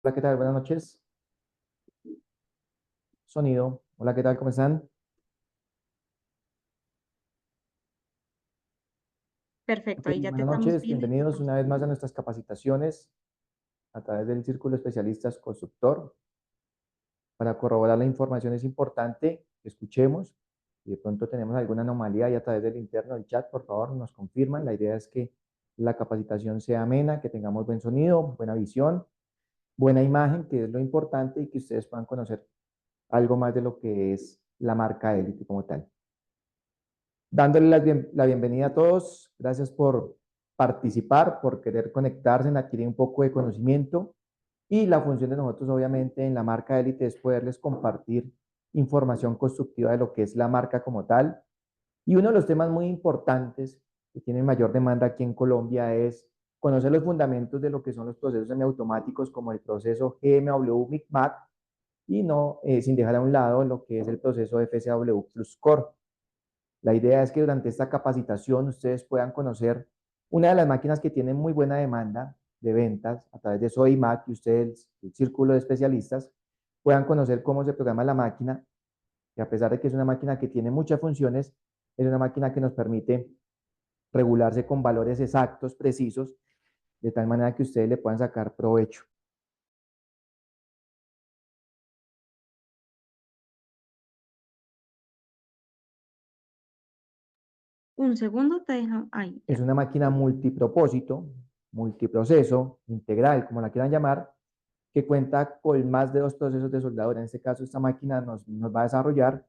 Hola, ¿qué tal? Buenas noches. Sonido. Hola, ¿qué tal? ¿Cómo están? Perfecto, Ok, ahí ya te buenas estamos noches. viendo y te Bienvenidos estamos una vez más a escuchando. nuestras capacitaciones a través del Círculo de Especialistas Constructor. Para corroborar la información es importante que escuchemos. Si de pronto tenemos alguna anomalía y a través del interno del chat, por favor, nos confirman. La idea es que la capacitación sea amena, que tengamos buen sonido, buena visión, buena imagen, que es lo importante, y que ustedes puedan conocer algo más de lo que es la marca Elite como tal. Dándole la bienvenida a todos. Gracias por participar, por querer conectarse, en adquirir un poco de conocimiento. Y la función de nosotros, obviamente, en la marca Élite es poderles compartir información constructiva de lo que es la marca como tal. Y uno de los temas muy importantes que tienen mayor demanda aquí en Colombia es conocer los fundamentos de lo que son los procesos semiautomáticos, como el proceso GMW MICMAC, y no sin dejar a un lado lo que es el proceso FSW Plus Core. La idea es que durante esta capacitación ustedes puedan conocer una de las máquinas que tienen muy buena demanda de ventas a través de SOIMAC, y ustedes, el círculo de especialistas, puedan conocer cómo se programa la máquina, que a pesar de que es una máquina que tiene muchas funciones, es una máquina que nos permite regularse con valores exactos, precisos, de tal manera que ustedes le puedan sacar provecho. Un segundo, te deja ahí, Es ya. una máquina multipropósito, multiproceso, integral, como la quieran llamar, que cuenta con más de dos procesos de soldadura. En este caso, esta máquina nos va a desarrollar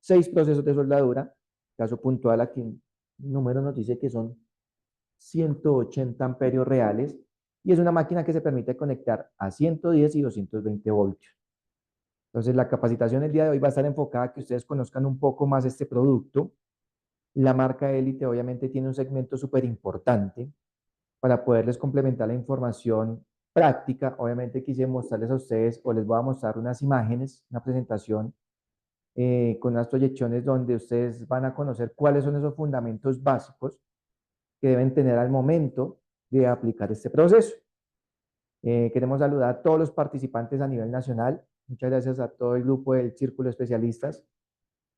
seis procesos de soldadura. Caso puntual, aquí el número nos dice que son 180 amperios reales, y es una máquina que se permite conectar a 110 y 220 voltios. Entonces, la capacitación el día de hoy va a estar enfocada a que ustedes conozcan un poco más este producto. La marca Elite obviamente tiene un segmento súper importante para poderles complementar la información práctica. Obviamente quise mostrarles a ustedes, o les voy a mostrar unas imágenes, una presentación con unas proyecciones donde ustedes van a conocer cuáles son esos fundamentos básicos que deben tener al momento de aplicar este proceso. Queremos saludar a todos los participantes a nivel nacional. Muchas gracias a todo el grupo del Círculo de Especialistas,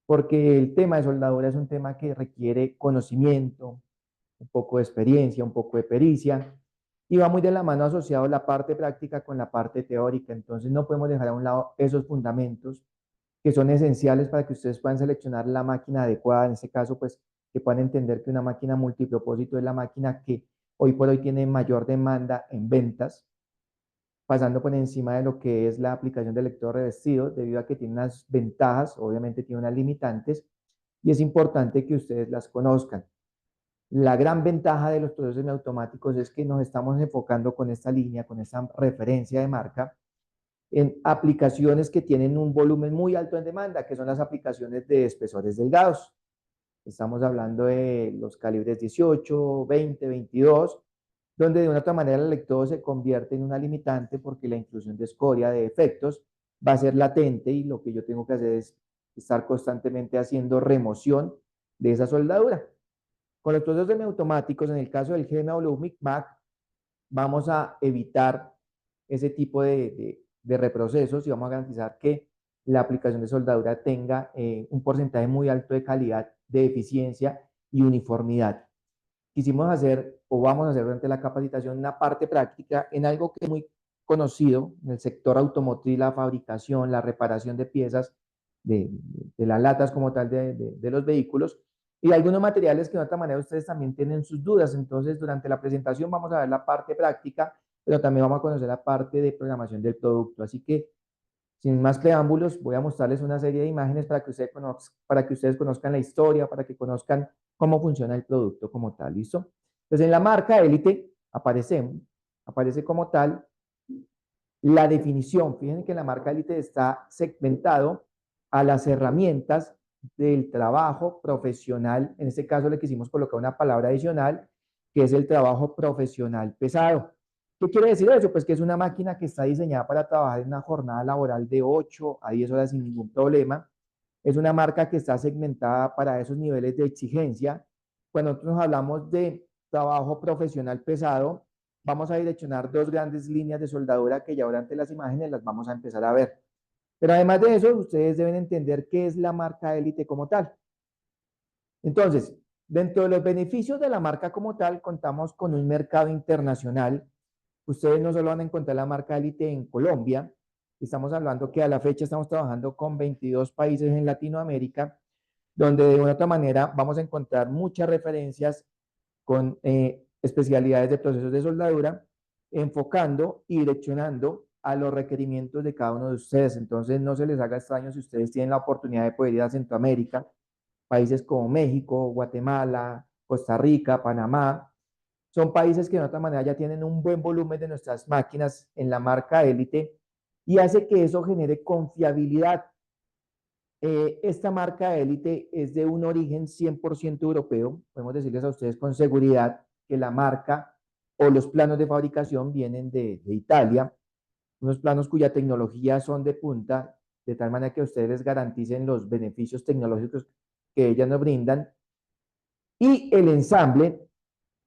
porque el tema de soldadura es un tema que requiere conocimiento, un poco de experiencia, un poco de pericia, y va muy de la mano asociado la parte práctica con la parte teórica. Entonces no podemos dejar a un lado esos fundamentos que son esenciales para que ustedes puedan seleccionar la máquina adecuada. En este caso, pues que puedan entender que una máquina multipropósito es la máquina que hoy por hoy tiene mayor demanda en ventas, pasando por encima de lo que es la aplicación de lector revestido, debido a que tiene unas ventajas, obviamente tiene unas limitantes, y es importante que ustedes las conozcan. La gran ventaja de los procesos semiautomáticos es que nos estamos enfocando con esta línea, con esta referencia de marca, en aplicaciones que tienen un volumen muy alto en demanda, que son las aplicaciones de espesores delgados. Estamos hablando de los calibres 18, 20, 22, donde de una u otra manera el electrodo se convierte en una limitante, porque la inclusión de escoria, de efectos, va a ser latente, y lo que yo tengo que hacer es estar constantemente haciendo remoción de esa soldadura. Con los procesos semiautomáticos, en el caso del GMW MICMAC, vamos a evitar ese tipo de reprocesos, y vamos a garantizar que la aplicación de soldadura tenga un porcentaje muy alto de calidad, de eficiencia y uniformidad. Quisimos hacer, o vamos a hacer durante la capacitación, una parte práctica en algo que es muy conocido en el sector automotriz: la fabricación, la reparación de piezas, de las latas como tal de los vehículos, y algunos materiales que de otra manera ustedes también tienen sus dudas. Entonces, durante la presentación vamos a ver la parte práctica, pero también vamos a conocer la parte de programación del producto. Así que, sin más preámbulos, voy a mostrarles una serie de imágenes para que ustedes conozcan la historia, para que conozcan cómo funciona el producto como tal. ¿Listo? Entonces, en la marca Elite aparece como tal la definición. Fíjense que la marca Elite está segmentado a las herramientas del trabajo profesional. En este caso le quisimos colocar una palabra adicional, que es el trabajo profesional pesado. ¿Qué quiere decir eso? Pues que es una máquina que está diseñada para trabajar en una jornada laboral de 8 a 10 horas sin ningún problema. Es una marca que está segmentada para esos niveles de exigencia. Cuando nosotros hablamos de trabajo profesional pesado, vamos a direccionar dos grandes líneas de soldadura que ya durante las imágenes las vamos a empezar a ver. Pero además de eso, ustedes deben entender qué es la marca élite como tal. Entonces, dentro de los beneficios de la marca como tal, contamos con un mercado internacional. Ustedes no solo van a encontrar la marca élite en Colombia, estamos hablando que a la fecha estamos trabajando con 22 países en Latinoamérica, donde de una u otra manera vamos a encontrar muchas referencias con especialidades de procesos de soldadura, enfocando y direccionando a los requerimientos de cada uno de ustedes. Entonces, no se les haga extraño si ustedes tienen la oportunidad de poder ir a Centroamérica, países como México, Guatemala, Costa Rica, Panamá. Son países que de otra manera ya tienen un buen volumen de nuestras máquinas en la marca élite y hace que eso genere confiabilidad. Esta marca élite es de un origen 100% europeo. Podemos decirles a ustedes con seguridad que la marca o los planos de fabricación vienen de Italia, unos planos cuya tecnología son de punta, de tal manera que ustedes les garanticen los beneficios tecnológicos que ellas nos brindan. Y el ensamble,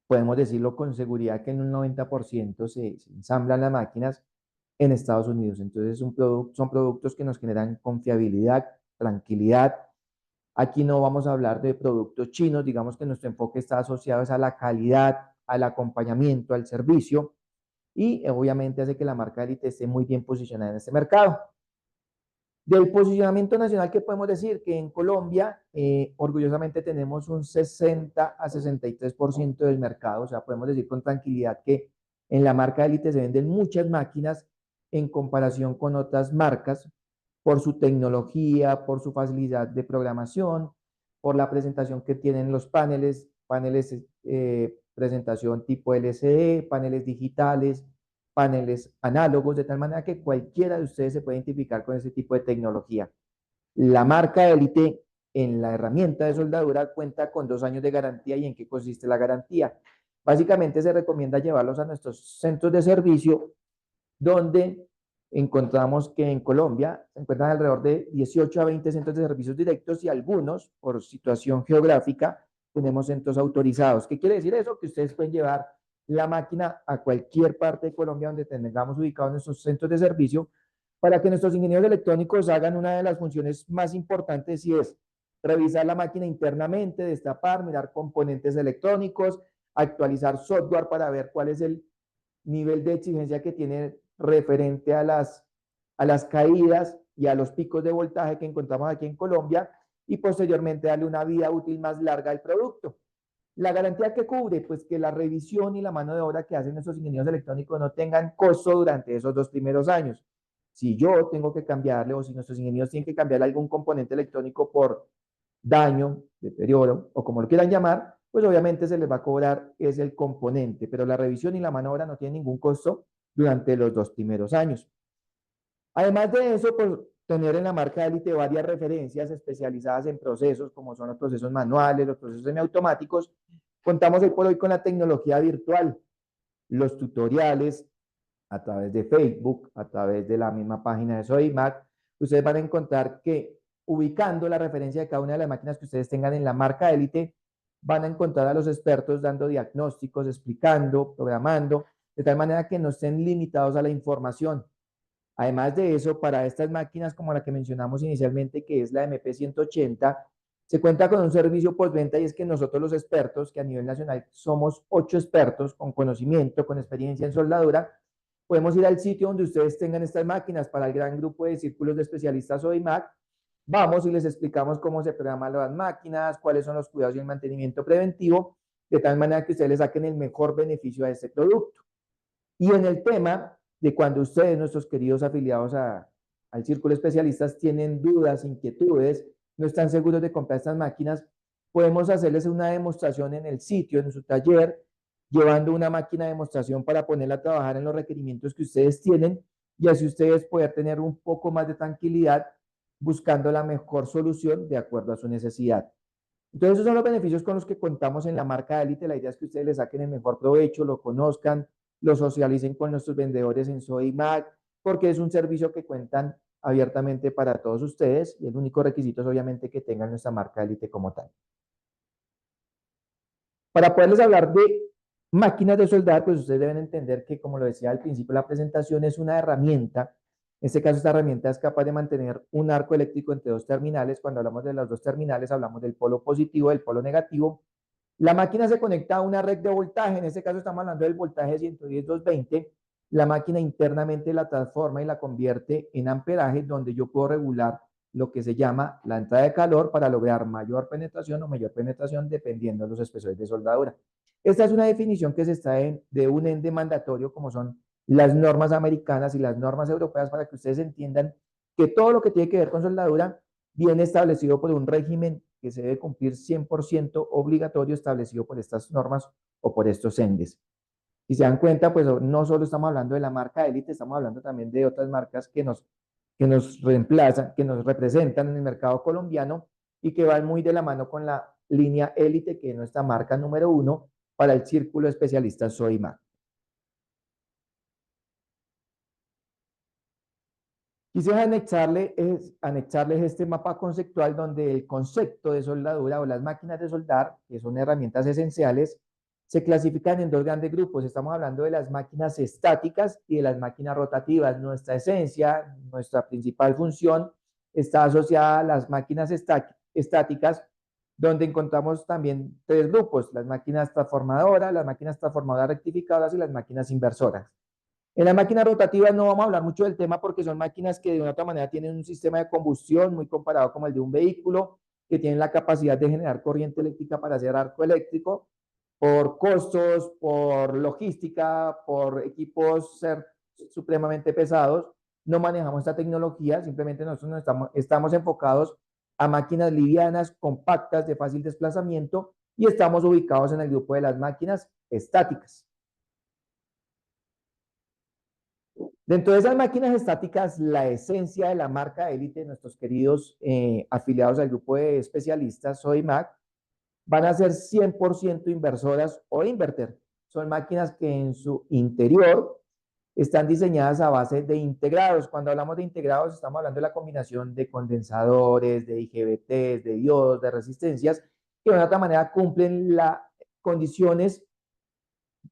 podemos decirlo con seguridad que en un 90% se ensamblan las máquinas en Estados Unidos. Entonces son productos que nos generan confiabilidad, tranquilidad. Aquí no vamos a hablar de productos chinos, digamos que nuestro enfoque está asociado a la calidad, al acompañamiento, al servicio y obviamente hace que la marca Elite esté muy bien posicionada en este mercado. Del posicionamiento nacional, ¿qué podemos decir? Que en Colombia, orgullosamente, tenemos un 60 a 63% del mercado. O sea, podemos decir con tranquilidad que en la marca Elite se venden muchas máquinas en comparación con otras marcas por su tecnología, por su facilidad de programación, por la presentación que tienen los paneles presentación tipo LCD, paneles digitales, paneles análogos, de tal manera que cualquiera de ustedes se puede identificar con ese tipo de tecnología. La marca Elite en la herramienta de soldadura cuenta con 2 años de garantía. ¿Y en qué consiste la garantía? Básicamente se recomienda llevarlos a nuestros centros de servicio, donde encontramos que en Colombia se encuentran alrededor de 18 a 20 centros de servicios directos y algunos, por situación geográfica, tenemos centros autorizados. ¿Qué quiere decir eso? Que ustedes pueden llevar la máquina a cualquier parte de Colombia donde tengamos ubicados nuestros centros de servicio para que nuestros ingenieros electrónicos hagan una de las funciones más importantes y es revisar la máquina internamente, destapar, mirar componentes electrónicos, actualizar software para ver cuál es el nivel de exigencia que tiene referente a las caídas y a los picos de voltaje que encontramos aquí en Colombia y posteriormente darle una vida útil más larga al producto. La garantía que cubre, pues que la revisión y la mano de obra que hacen nuestros ingenieros electrónicos no tengan costo durante esos 2 primeros años. Si yo tengo que cambiarle o si nuestros ingenieros tienen que cambiarle algún componente electrónico por daño, deterioro o como lo quieran llamar, pues obviamente se les va a cobrar es el componente, pero la revisión y la mano de obra no tienen ningún costo durante los 2 primeros años. Además de eso, por tener en la marca Elite varias referencias especializadas en procesos, como son los procesos manuales, los procesos semiautomáticos, contamos hoy por hoy con la tecnología virtual, los tutoriales a través de Facebook, a través de la misma página de Sodimac. Ustedes van a encontrar que ubicando la referencia de cada una de las máquinas que ustedes tengan en la marca Elite, van a encontrar a los expertos dando diagnósticos, explicando, programando, de tal manera que no estén limitados a la información. Además de eso, para estas máquinas como la que mencionamos inicialmente, que es la MP180, se cuenta con un servicio postventa y es que nosotros los expertos, que a nivel nacional somos 8 expertos con conocimiento, con experiencia en soldadura, podemos ir al sitio donde ustedes tengan estas máquinas para el gran grupo de círculos de especialistas OIMAC. Vamos y les explicamos cómo se programan las máquinas, cuáles son los cuidados y el mantenimiento preventivo, de tal manera que ustedes le saquen el mejor beneficio a este producto. Y en el tema de cuando ustedes, nuestros queridos afiliados al Círculo de Especialistas, tienen dudas, inquietudes, no están seguros de comprar estas máquinas, podemos hacerles una demostración en el sitio, en su taller, llevando una máquina de demostración para ponerla a trabajar en los requerimientos que ustedes tienen y así ustedes poder tener un poco más de tranquilidad buscando la mejor solución de acuerdo a su necesidad. Entonces, esos son los beneficios con los que contamos en la marca Elite. La idea es que ustedes le saquen el mejor provecho, lo conozcan, lo socialicen con nuestros vendedores en Sodimac, porque es un servicio que cuentan abiertamente para todos ustedes y el único requisito es obviamente que tengan nuestra marca Elite como tal. Para poderles hablar de Máquinas de soldar, pues ustedes deben entender que, como lo decía al principio de la presentación, es una herramienta. En este caso, esta herramienta es capaz de mantener un arco eléctrico entre dos terminales. Cuando hablamos de los dos terminales, hablamos del polo positivo y del polo negativo. La máquina se conecta a una red de voltaje. En este caso, estamos hablando del voltaje 110-220. La máquina internamente la transforma y la convierte en amperaje, donde yo puedo regular lo que se llama la entrada de calor para lograr mayor penetración o mayor penetración dependiendo de los espesores de soldadura. Esta es una definición que se extrae de un ente mandatorio como son las normas americanas y las normas europeas para que ustedes entiendan que todo lo que tiene que ver con soldadura viene establecido por un régimen que se debe cumplir 100% obligatorio establecido por estas normas o por estos endes. Si se dan cuenta, pues no solo estamos hablando de la marca Elite, estamos hablando también de otras marcas que nos reemplazan, que nos representan en el mercado colombiano y que van muy de la mano con la línea Elite, que es nuestra marca número 1 para el círculo de especialistas Soymac. Quisiera anexarles este mapa conceptual donde el concepto de soldadura o las máquinas de soldar, que son herramientas esenciales, se clasifican en dos grandes grupos. Estamos hablando de las máquinas estáticas y de las máquinas rotativas. Nuestra esencia, nuestra principal función está asociada a las máquinas estáticas, donde encontramos también tres grupos: las máquinas transformadoras rectificadoras y las máquinas inversoras. En las máquinas rotativas no vamos a hablar mucho del tema porque son máquinas que de una otra manera tienen un sistema de combustión muy comparado como el de un vehículo, que tienen la capacidad de generar corriente eléctrica para hacer arco eléctrico. Por costos, por logística, por equipos ser supremamente pesados, no manejamos esta tecnología, simplemente nosotros estamos enfocados a máquinas livianas, compactas, de fácil desplazamiento, y estamos ubicados en el grupo de las máquinas estáticas. Dentro de esas máquinas estáticas, la esencia de la marca Elite, nuestros queridos afiliados al grupo de especialistas Soymac, van a ser 100% inversoras o inverter. Son máquinas que en su interior están diseñadas a base de integrados. Cuando hablamos de integrados, estamos hablando de la combinación de condensadores, de IGBTs, de diodos, de resistencias, que de una otra manera cumplen las condiciones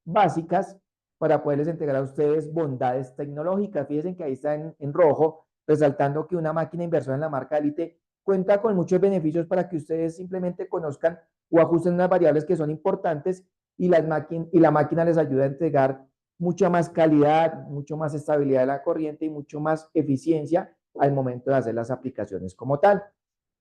básicas para poderles entregar a ustedes bondades tecnológicas. Fíjense que ahí está en rojo, resaltando que una máquina inversora en la marca Elite cuenta con muchos beneficios para que ustedes simplemente conozcan o ajusten unas variables que son importantes y la máquina les ayuda a entregar mucha más calidad, mucho más estabilidad de la corriente y mucho más eficiencia al momento de hacer las aplicaciones como tal.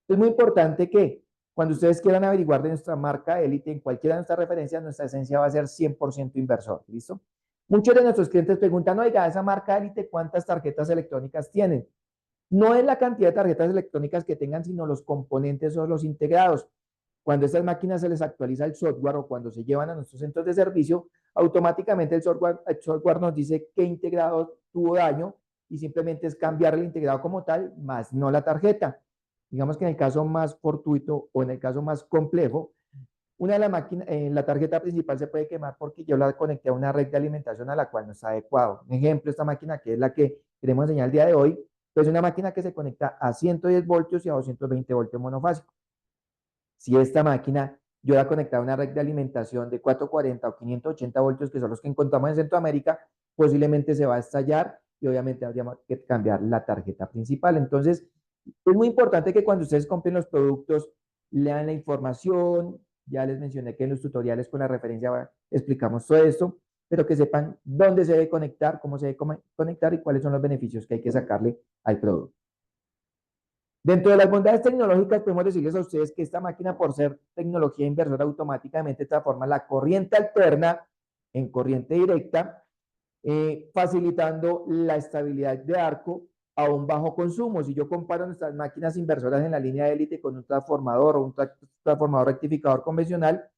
Es muy importante que cuando ustedes quieran averiguar de nuestra marca Elite en cualquiera de nuestras referencias, nuestra esencia va a ser 100% inversor. ¿Listo? Muchos de nuestros clientes preguntan, oiga, esa marca Elite, ¿cuántas tarjetas electrónicas tienen? No es la cantidad de tarjetas electrónicas que tengan, sino los componentes o los integrados. Cuando estas máquinas se les actualiza el software o cuando se llevan a nuestros centros de servicio, automáticamente el software nos dice qué integrado tuvo daño y simplemente es cambiar el integrado como tal, más no la tarjeta. Digamos que en el caso más fortuito o en el caso más complejo, una de las máquinas, la tarjeta principal se puede quemar porque yo la conecté a una red de alimentación a la cual no está adecuado. Un ejemplo, esta máquina que es la que queremos enseñar el día de hoy, pues es una máquina que se conecta a 110 voltios y a 220 voltios monofásico. Si esta máquina yo la conecté a una red de alimentación de 440 o 580 voltios, que son los que encontramos en Centroamérica, posiblemente se va a estallar y obviamente habría que cambiar la tarjeta principal. Entonces, es muy importante que cuando ustedes compren los productos, lean la información. Ya les mencioné que en los tutoriales con la referencia explicamos todo esto, pero que sepan dónde se debe conectar, cómo se debe conectar y cuáles son los beneficios que hay que sacarle al producto. Dentro de las bondades tecnológicas, podemos decirles a ustedes que esta máquina, por ser tecnología inversora, automáticamente transforma la corriente alterna en corriente directa, facilitando la estabilidad de arco a un bajo consumo. Si yo comparo nuestras máquinas inversoras en la línea Elite con un transformador o un transformador rectificador convencional,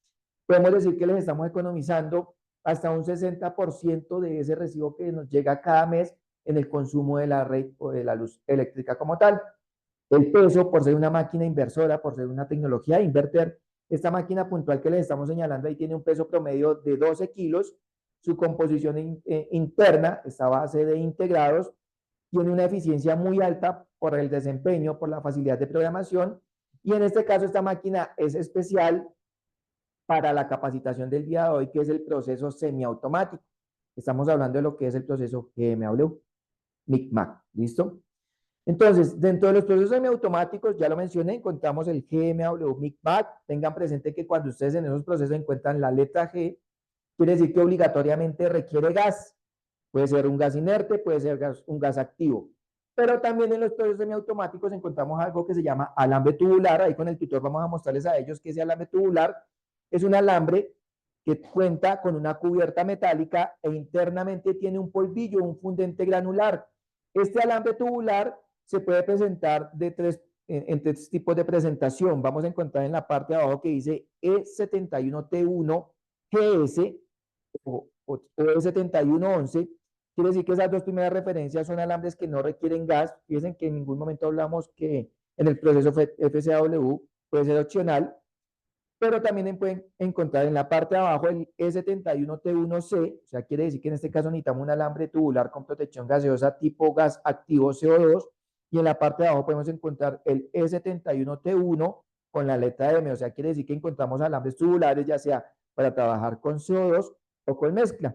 podemos decir que les estamos economizando hasta un 60% de ese recibo que nos llega cada mes en el consumo de la red o de la luz eléctrica como tal. El peso, por ser una máquina inversora, por ser una tecnología de inverter, esta máquina puntual que les estamos señalando ahí tiene un peso promedio de 12 kilos. Su composición interna está a base de integrados, tiene una eficiencia muy alta por el desempeño, por la facilidad de programación, y en este caso esta máquina es especial para la capacitación del día de hoy, que es el proceso semiautomático. Estamos hablando de lo que es el proceso GMAW, MICMAC, ¿listo? Entonces, dentro de los procesos semiautomáticos, ya lo mencioné, encontramos el GMAW, MICMAC. Tengan presente que cuando ustedes en esos procesos encuentran la letra G, quiere decir que obligatoriamente requiere gas. Puede ser un gas inerte, puede ser un gas activo. Pero también en los procesos semiautomáticos encontramos algo que se llama alambre tubular. Ahí con el tutor vamos a mostrarles a ellos que ese alambre tubular es un alambre que cuenta con una cubierta metálica e internamente tiene un polvillo, un fundente granular. Este alambre tubular se puede presentar en tres tipos de presentación. Vamos a encontrar en la parte de abajo que dice E71T1 GS o E7111. Quiere decir que esas dos primeras referencias son alambres que no requieren gas. Fíjense que en ningún momento hablamos que en el proceso FCAW puede ser opcional, pero también pueden encontrar en la parte de abajo el E71T1C, o sea, quiere decir que en este caso necesitamos un alambre tubular con protección gaseosa tipo gas activo CO2, y en la parte de abajo podemos encontrar el E71T1 con la letra M, o sea, quiere decir que encontramos alambres tubulares ya sea para trabajar con CO2 o con mezcla.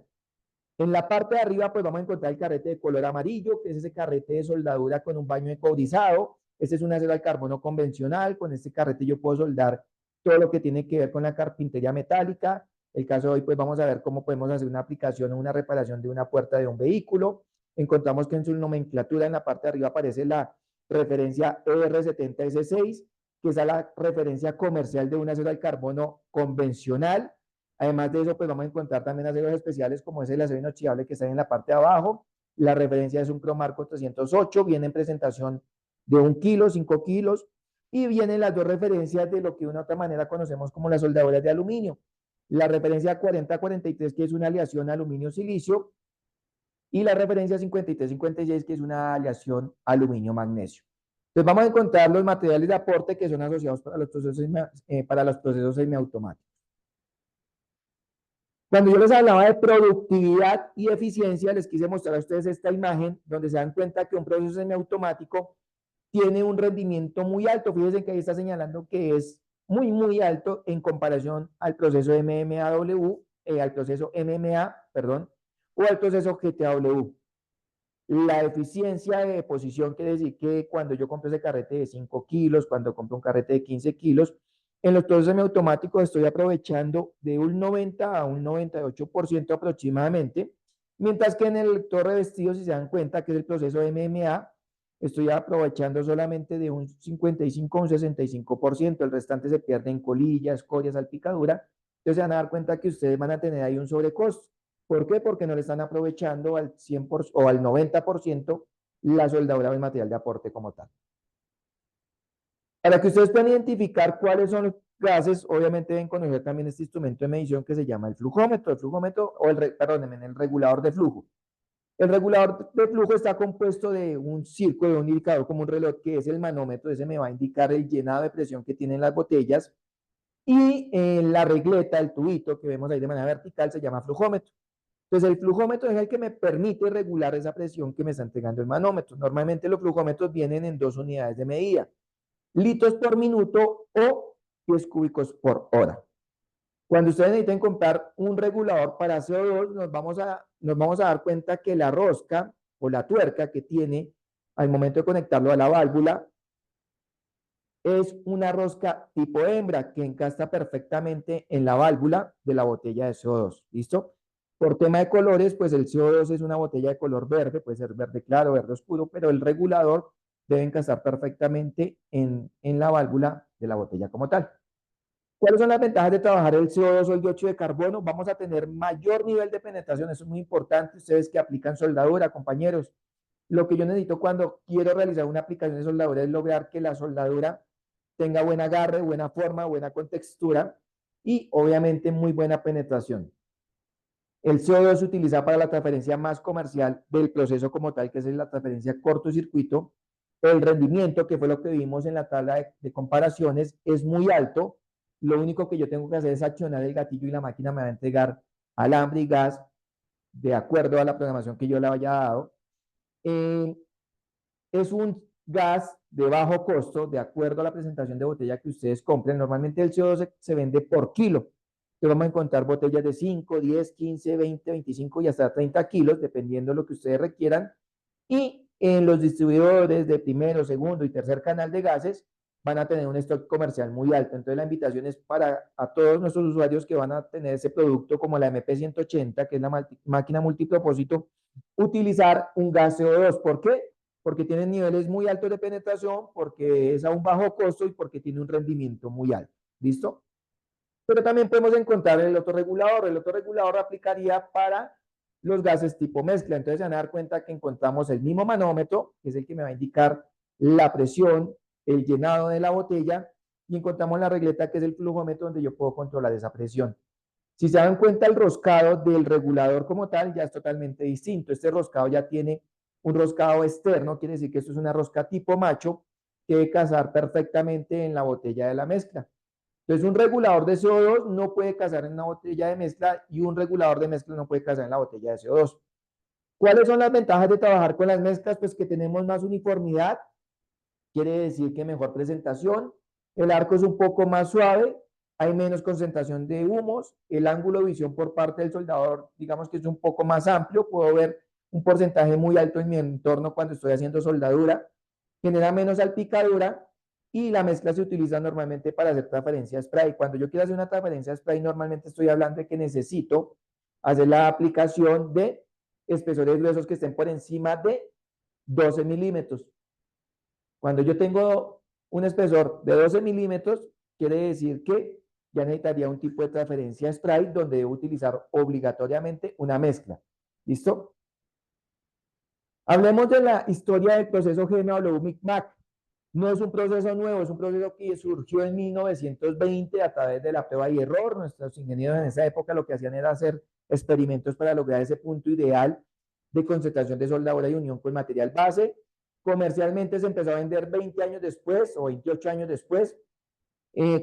En la parte de arriba, pues vamos a encontrar el carrete de color amarillo, que es ese carrete de soldadura con un baño de cobrizado. Este es un acero al carbono convencional. Con este carrete yo puedo soldar todo lo que tiene que ver con la carpintería metálica. El caso de hoy, pues vamos a ver cómo podemos hacer una aplicación o una reparación de una puerta de un vehículo. Encontramos que en su nomenclatura en la parte de arriba aparece la referencia ER70S6, que es la referencia comercial de un acero al carbono convencional. Además de eso, pues vamos a encontrar también aceros especiales como es el acero inoxidable que está en la parte de abajo. La referencia es un Cromarco 308, viene en presentación de 1 kilo, 5 kilos, y vienen las dos referencias de lo que de una otra manera conocemos como las soldaduras de aluminio. La referencia 4043, que es una aleación aluminio-silicio, y la referencia 5356, que es una aleación aluminio-magnesio. Entonces vamos a encontrar los materiales de aporte que son asociados para los procesos semiautomáticos. Cuando yo les hablaba de productividad y eficiencia, les quise mostrar a ustedes esta imagen donde se dan cuenta que un proceso semiautomático tiene un rendimiento muy alto. Fíjense que ahí está señalando que es muy, muy alto en comparación al proceso MMAW, al proceso MMA, perdón, o al proceso GTAW. La eficiencia de deposición quiere decir que cuando yo compro ese carrete de 5 kilos, cuando compro un carrete de 15 kilos, en los procesos semiautomáticos estoy aprovechando de un 90 a un 98% aproximadamente, mientras que en el lector revestido, si se dan cuenta que es el proceso MMA, estoy aprovechando solamente de un 55 a un 65%, el restante se pierde en colillas, escoria, salpicadura. Entonces se van a dar cuenta que ustedes van a tener ahí un sobrecosto. ¿Por qué? Porque no le están aprovechando al 100% o al 90% la soldadura del material de aporte como tal. Para que ustedes puedan identificar cuáles son los gases, obviamente deben conocer también este instrumento de medición que se llama el flujómetro o el regulador de flujo. El regulador de flujo está compuesto de un círculo, de un indicador como un reloj, que es el manómetro. Ese me va a indicar el llenado de presión que tienen las botellas. Y la regleta, el tubito que vemos ahí de manera vertical, se llama flujómetro. Entonces, el flujómetro es el que me permite regular esa presión que me está entregando el manómetro. Normalmente los flujómetros vienen en 2 unidades de medida: litros por minuto o pies cúbicos por hora. Cuando ustedes necesiten comprar un regulador para CO2, nos vamos a dar cuenta que la rosca o la tuerca que tiene al momento de conectarlo a la válvula es una rosca tipo hembra que encasta perfectamente en la válvula de la botella de CO2. ¿Listo? Por tema de colores, pues el CO2 es una botella de color verde, puede ser verde claro, verde oscuro, pero el regulador debe encastar perfectamente en la válvula de la botella como tal. ¿Cuáles son las ventajas de trabajar el CO2 o el dióxido de carbono? Vamos a tener mayor nivel de penetración, eso es muy importante. Ustedes que aplican soldadura, compañeros, lo que yo necesito cuando quiero realizar una aplicación de soldadura es lograr que la soldadura tenga buen agarre, buena forma, buena contextura y obviamente muy buena penetración. El CO2 se utiliza para la transferencia más comercial del proceso como tal, que es la transferencia cortocircuito. El rendimiento, que fue lo que vimos en la tabla de comparaciones, es muy alto. Lo único que yo tengo que hacer es accionar el gatillo y la máquina me va a entregar alambre y gas de acuerdo a la programación que yo le haya dado. Es un gas de bajo costo, de acuerdo a la presentación de botella que ustedes compren. Normalmente el CO2 se vende por kilo. Entonces vamos a encontrar botellas de 5, 10, 15, 20, 25 y hasta 30 kilos, dependiendo de lo que ustedes requieran. Y en los distribuidores de primero, segundo y tercer canal de gases van a tener un stock comercial muy alto. Entonces la invitación es para a todos nuestros usuarios que van a tener ese producto como la MP180, que es la máquina multipropósito, utilizar un gas CO2. ¿Por qué? Porque tiene niveles muy altos de penetración, porque es a un bajo costo y porque tiene un rendimiento muy alto. ¿Listo? Pero también podemos encontrar el autorregulador. El autorregulador aplicaría para los gases tipo mezcla. Entonces se van a dar cuenta que encontramos el mismo manómetro, que es el que me va a indicar la presión, el llenado de la botella, y encontramos la regleta, que es el flujómetro, donde yo puedo controlar esa presión. Si se dan cuenta, el roscado del regulador como tal ya es totalmente distinto. Este roscado ya tiene un roscado externo, quiere decir que esto es una rosca tipo macho que debe casar perfectamente en la botella de la mezcla. Entonces, un regulador de CO2 no puede casar en una botella de mezcla y un regulador de mezcla no puede casar en la botella de CO2. ¿Cuáles son las ventajas de trabajar con las mezclas? Pues que tenemos más uniformidad, quiere decir que mejor presentación, el arco es un poco más suave, hay menos concentración de humos, el ángulo de visión por parte del soldador, digamos que es un poco más amplio, puedo ver un porcentaje muy alto en mi entorno cuando estoy haciendo soldadura, genera menos salpicadura y la mezcla se utiliza normalmente para hacer transferencia spray. Cuando yo quiero hacer una transferencia spray, normalmente estoy hablando de que necesito hacer la aplicación de espesores gruesos que estén por encima de 12 milímetros. Cuando yo tengo un espesor de 12 milímetros, quiere decir que ya necesitaría un tipo de transferencia spray donde debo utilizar obligatoriamente una mezcla. ¿Listo? Hablemos de la historia del proceso GMW-MIC-MAC. No es un proceso nuevo, es un proceso que surgió en 1920 a través de la prueba y error. Nuestros ingenieros en esa época lo que hacían era hacer experimentos para lograr ese punto ideal de concentración de soldadura y unión con material base. Comercialmente se empezó a vender 20 años después o 28 años después.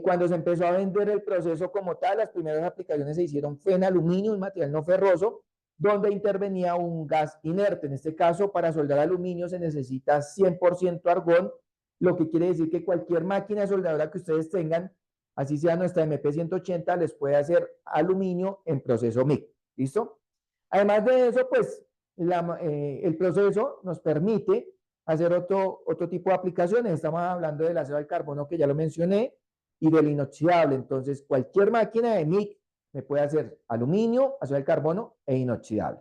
Cuando se empezó a vender el proceso como tal, las primeras aplicaciones se hicieron fue en aluminio, un material no ferroso, donde intervenía un gas inerte. En este caso, para soldar aluminio se necesita 100% argón, lo que quiere decir que cualquier máquina de soldadura que ustedes tengan, así sea nuestra MP180, les puede hacer aluminio en proceso MIG. ¿Listo? Además de eso, pues el proceso nos permite hacer otro tipo de aplicaciones. Estamos hablando del acero al carbono, que ya lo mencioné, y del inoxidable. Entonces, cualquier máquina de MIG me puede hacer aluminio, acero al carbono e inoxidable.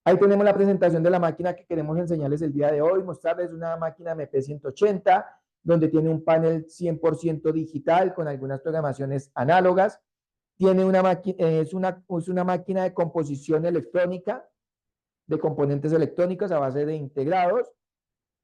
Ahí tenemos la presentación de la máquina que queremos enseñarles el día de hoy, mostrarles una máquina MP180, donde tiene un panel 100% digital con algunas programaciones análogas. Tiene una máquina, es una máquina de composición electrónica, de componentes electrónicos a base de integrados.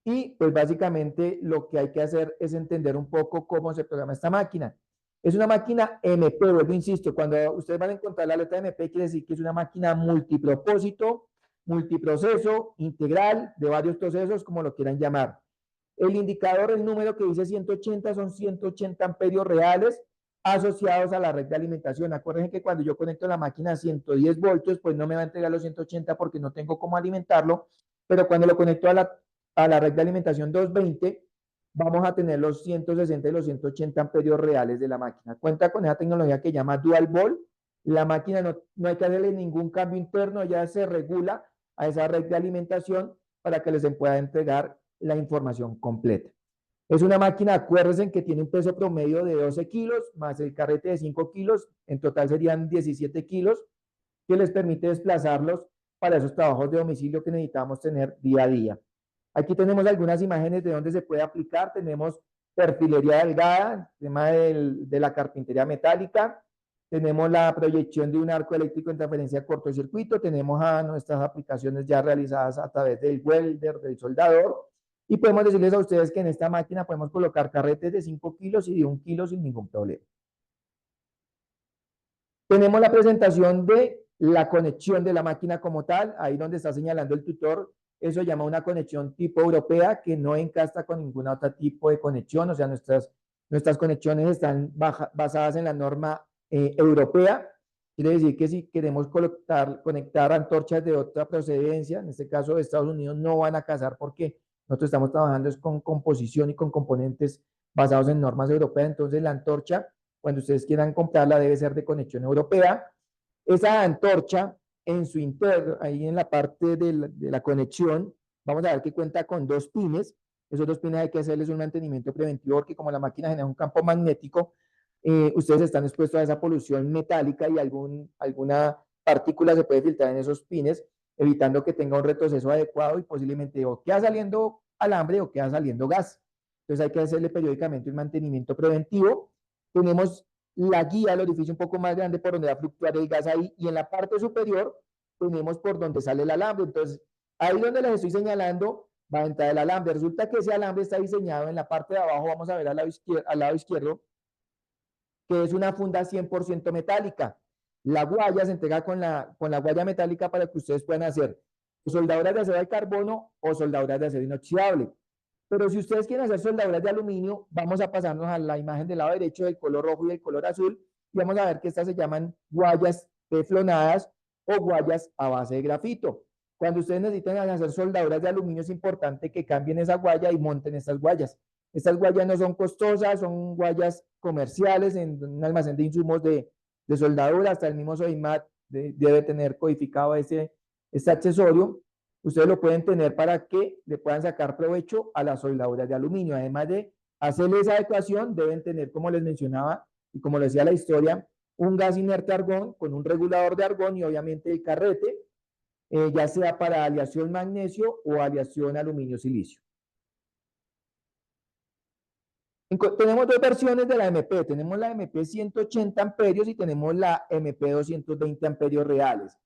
Y pues básicamente lo que hay que hacer es entender un poco cómo se programa esta máquina. Es una máquina MP, vuelvo, insisto, cuando ustedes van a encontrar la letra MP, quiere decir que es una máquina multipropósito, multiproceso, integral, de varios procesos, como lo quieran llamar. El indicador, el número que dice 180, son 180 amperios reales asociados a la red de alimentación. Acuérdense que cuando yo conecto la máquina a 110 voltios, pues no me va a entregar los 180 porque no tengo cómo alimentarlo, pero cuando lo conecto a la red de alimentación 220, vamos a tener los 160 y los 180 amperios reales de la máquina. Cuenta con esa tecnología que llama Dual Volt. La máquina no hay que hacerle ningún cambio interno, ya se regula a esa red de alimentación para que les pueda entregar la información completa. Es una máquina, acuérdense que tiene un peso promedio de 12 kilos, más el carrete de 5 kilos, en total serían 17 kilos, que les permite desplazarlos para esos trabajos de domicilio que necesitamos tener día a día. Aquí tenemos algunas imágenes de dónde se puede aplicar. Tenemos perfilería delgada, tema de la carpintería metálica. Tenemos la proyección de un arco eléctrico en transferencia cortocircuito. Tenemos a nuestras aplicaciones ya realizadas a través del welder, del soldador. Y podemos decirles a ustedes que en esta máquina podemos colocar carretes de 5 kilos y de 1 kilo sin ningún problema. Tenemos la presentación de la conexión de la máquina como tal, ahí donde está señalando el tutor, eso se llama una conexión tipo europea que no encasta con ningún otro tipo de conexión, o sea, nuestras conexiones están basadas en la norma europea. Quiere decir que si queremos conectar antorchas de otra procedencia, en este caso de Estados Unidos, no van a casar porque nosotros estamos trabajando con composición y con componentes basados en normas europeas. Entonces la antorcha cuando ustedes quieran comprarla, debe ser de conexión europea. Esa antorcha en su interior, ahí en la parte de la conexión, vamos a ver que cuenta con 2 pines. Esos 2 pines hay que hacerles un mantenimiento preventivo porque como la máquina genera un campo magnético, ustedes están expuestos a esa polución metálica y alguna partícula se puede filtrar en esos pines, evitando que tenga un retroceso adecuado y posiblemente o queda saliendo alambre o queda saliendo gas. Entonces hay que hacerle periódicamente un mantenimiento preventivo. Tenemos la guía del orificio un poco más grande por donde va a fluctuar el gas ahí y en la parte superior tenemos por donde sale el alambre. Entonces ahí donde les estoy señalando va a entrar el alambre. Resulta que ese alambre está diseñado en la parte de abajo, vamos a ver al lado izquierdo, que es una funda 100% metálica. La guaya se entrega con la guaya metálica para que ustedes puedan hacer soldaduras de acero de carbono o soldaduras de acero inoxidable. Pero si ustedes quieren hacer soldaduras de aluminio, vamos a pasarnos a la imagen del lado derecho del color rojo y del color azul y vamos a ver que estas se llaman guayas teflonadas o guayas a base de grafito. Cuando ustedes necesitan hacer soldaduras de aluminio es importante que cambien esa guaya y monten estas guayas. Estas guayas no son costosas, son guayas comerciales en un almacén de insumos de soldadura, hasta el mismo Soymat debe tener codificado este accesorio. Ustedes lo pueden tener para que le puedan sacar provecho a las soldaduras de aluminio. Además de hacerle esa adecuación, deben tener, como les mencionaba y como les decía la historia, un gas inerte argón con un regulador de argón y obviamente el carrete, ya sea para aleación magnesio o aleación aluminio-silicio. Tenemos dos versiones de la MP. Tenemos la MP 180 amperios y tenemos la MP 220 amperios reales.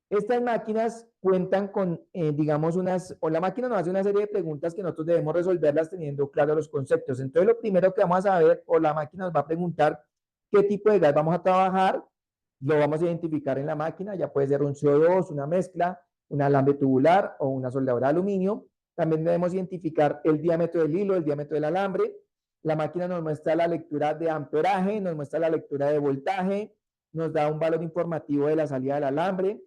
Estas máquinas cuentan con, digamos, o la máquina nos hace una serie de preguntas que nosotros debemos resolverlas teniendo claros los conceptos. Entonces, lo primero que vamos a saber, o la máquina nos va a preguntar qué tipo de gas vamos a trabajar, lo vamos a identificar en la máquina, ya puede ser un CO2, una mezcla, un alambre tubular o una soldadura de aluminio. También debemos identificar el diámetro del hilo, el diámetro del alambre. La máquina nos muestra la lectura de amperaje, nos muestra la lectura de voltaje, nos da un valor informativo de la salida del alambre.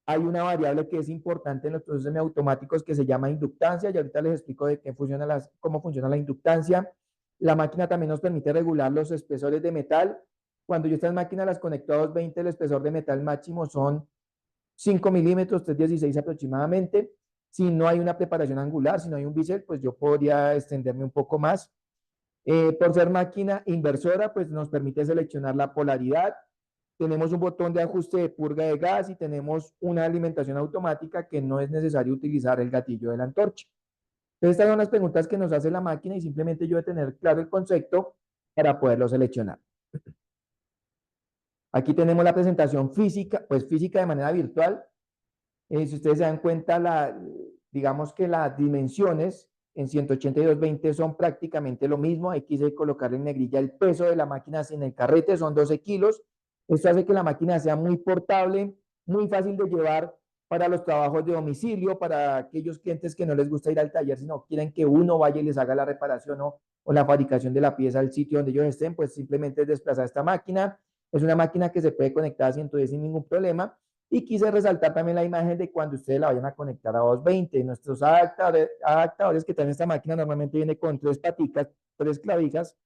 Hay una variable que es importante en los procesos semiautomáticos que se llama inductancia, y ahorita les explico de cómo funciona la inductancia. La máquina también nos permite regular los espesores de metal. Cuando yo estas máquinas las conecto a 220, el espesor de metal máximo son 5 milímetros, 316 aproximadamente. Si no hay una preparación angular, si no hay un bisel, pues yo podría extenderme un poco más. Por ser máquina inversora, pues nos permite seleccionar la polaridad. Tenemos un botón de ajuste de purga de gas y tenemos una alimentación automática que no es necesario utilizar el gatillo de la antorcha. Entonces, estas son las preguntas que nos hace la máquina y simplemente yo de tener claro el concepto para poderlo seleccionar. Aquí tenemos la presentación física, pues física de manera virtual. Si ustedes se dan cuenta, digamos que las dimensiones en 180 y 220 son prácticamente lo mismo. Hay que colocar en negrilla el peso de la máquina en el carrete, son 12 kilos. Esto hace que la máquina sea muy portable, muy fácil de llevar para los trabajos de domicilio, para aquellos clientes que no les gusta ir al taller, sino quieren que uno vaya y les haga la reparación o la fabricación de la pieza al sitio donde ellos estén, pues simplemente es desplazar esta máquina. Es una máquina que se puede conectar a 110 sin ningún problema. Y quise resaltar también la imagen de cuando ustedes la vayan a conectar a 220. Nuestros adaptadores que traen esta máquina normalmente viene con 3 paticas, 3 clavijas,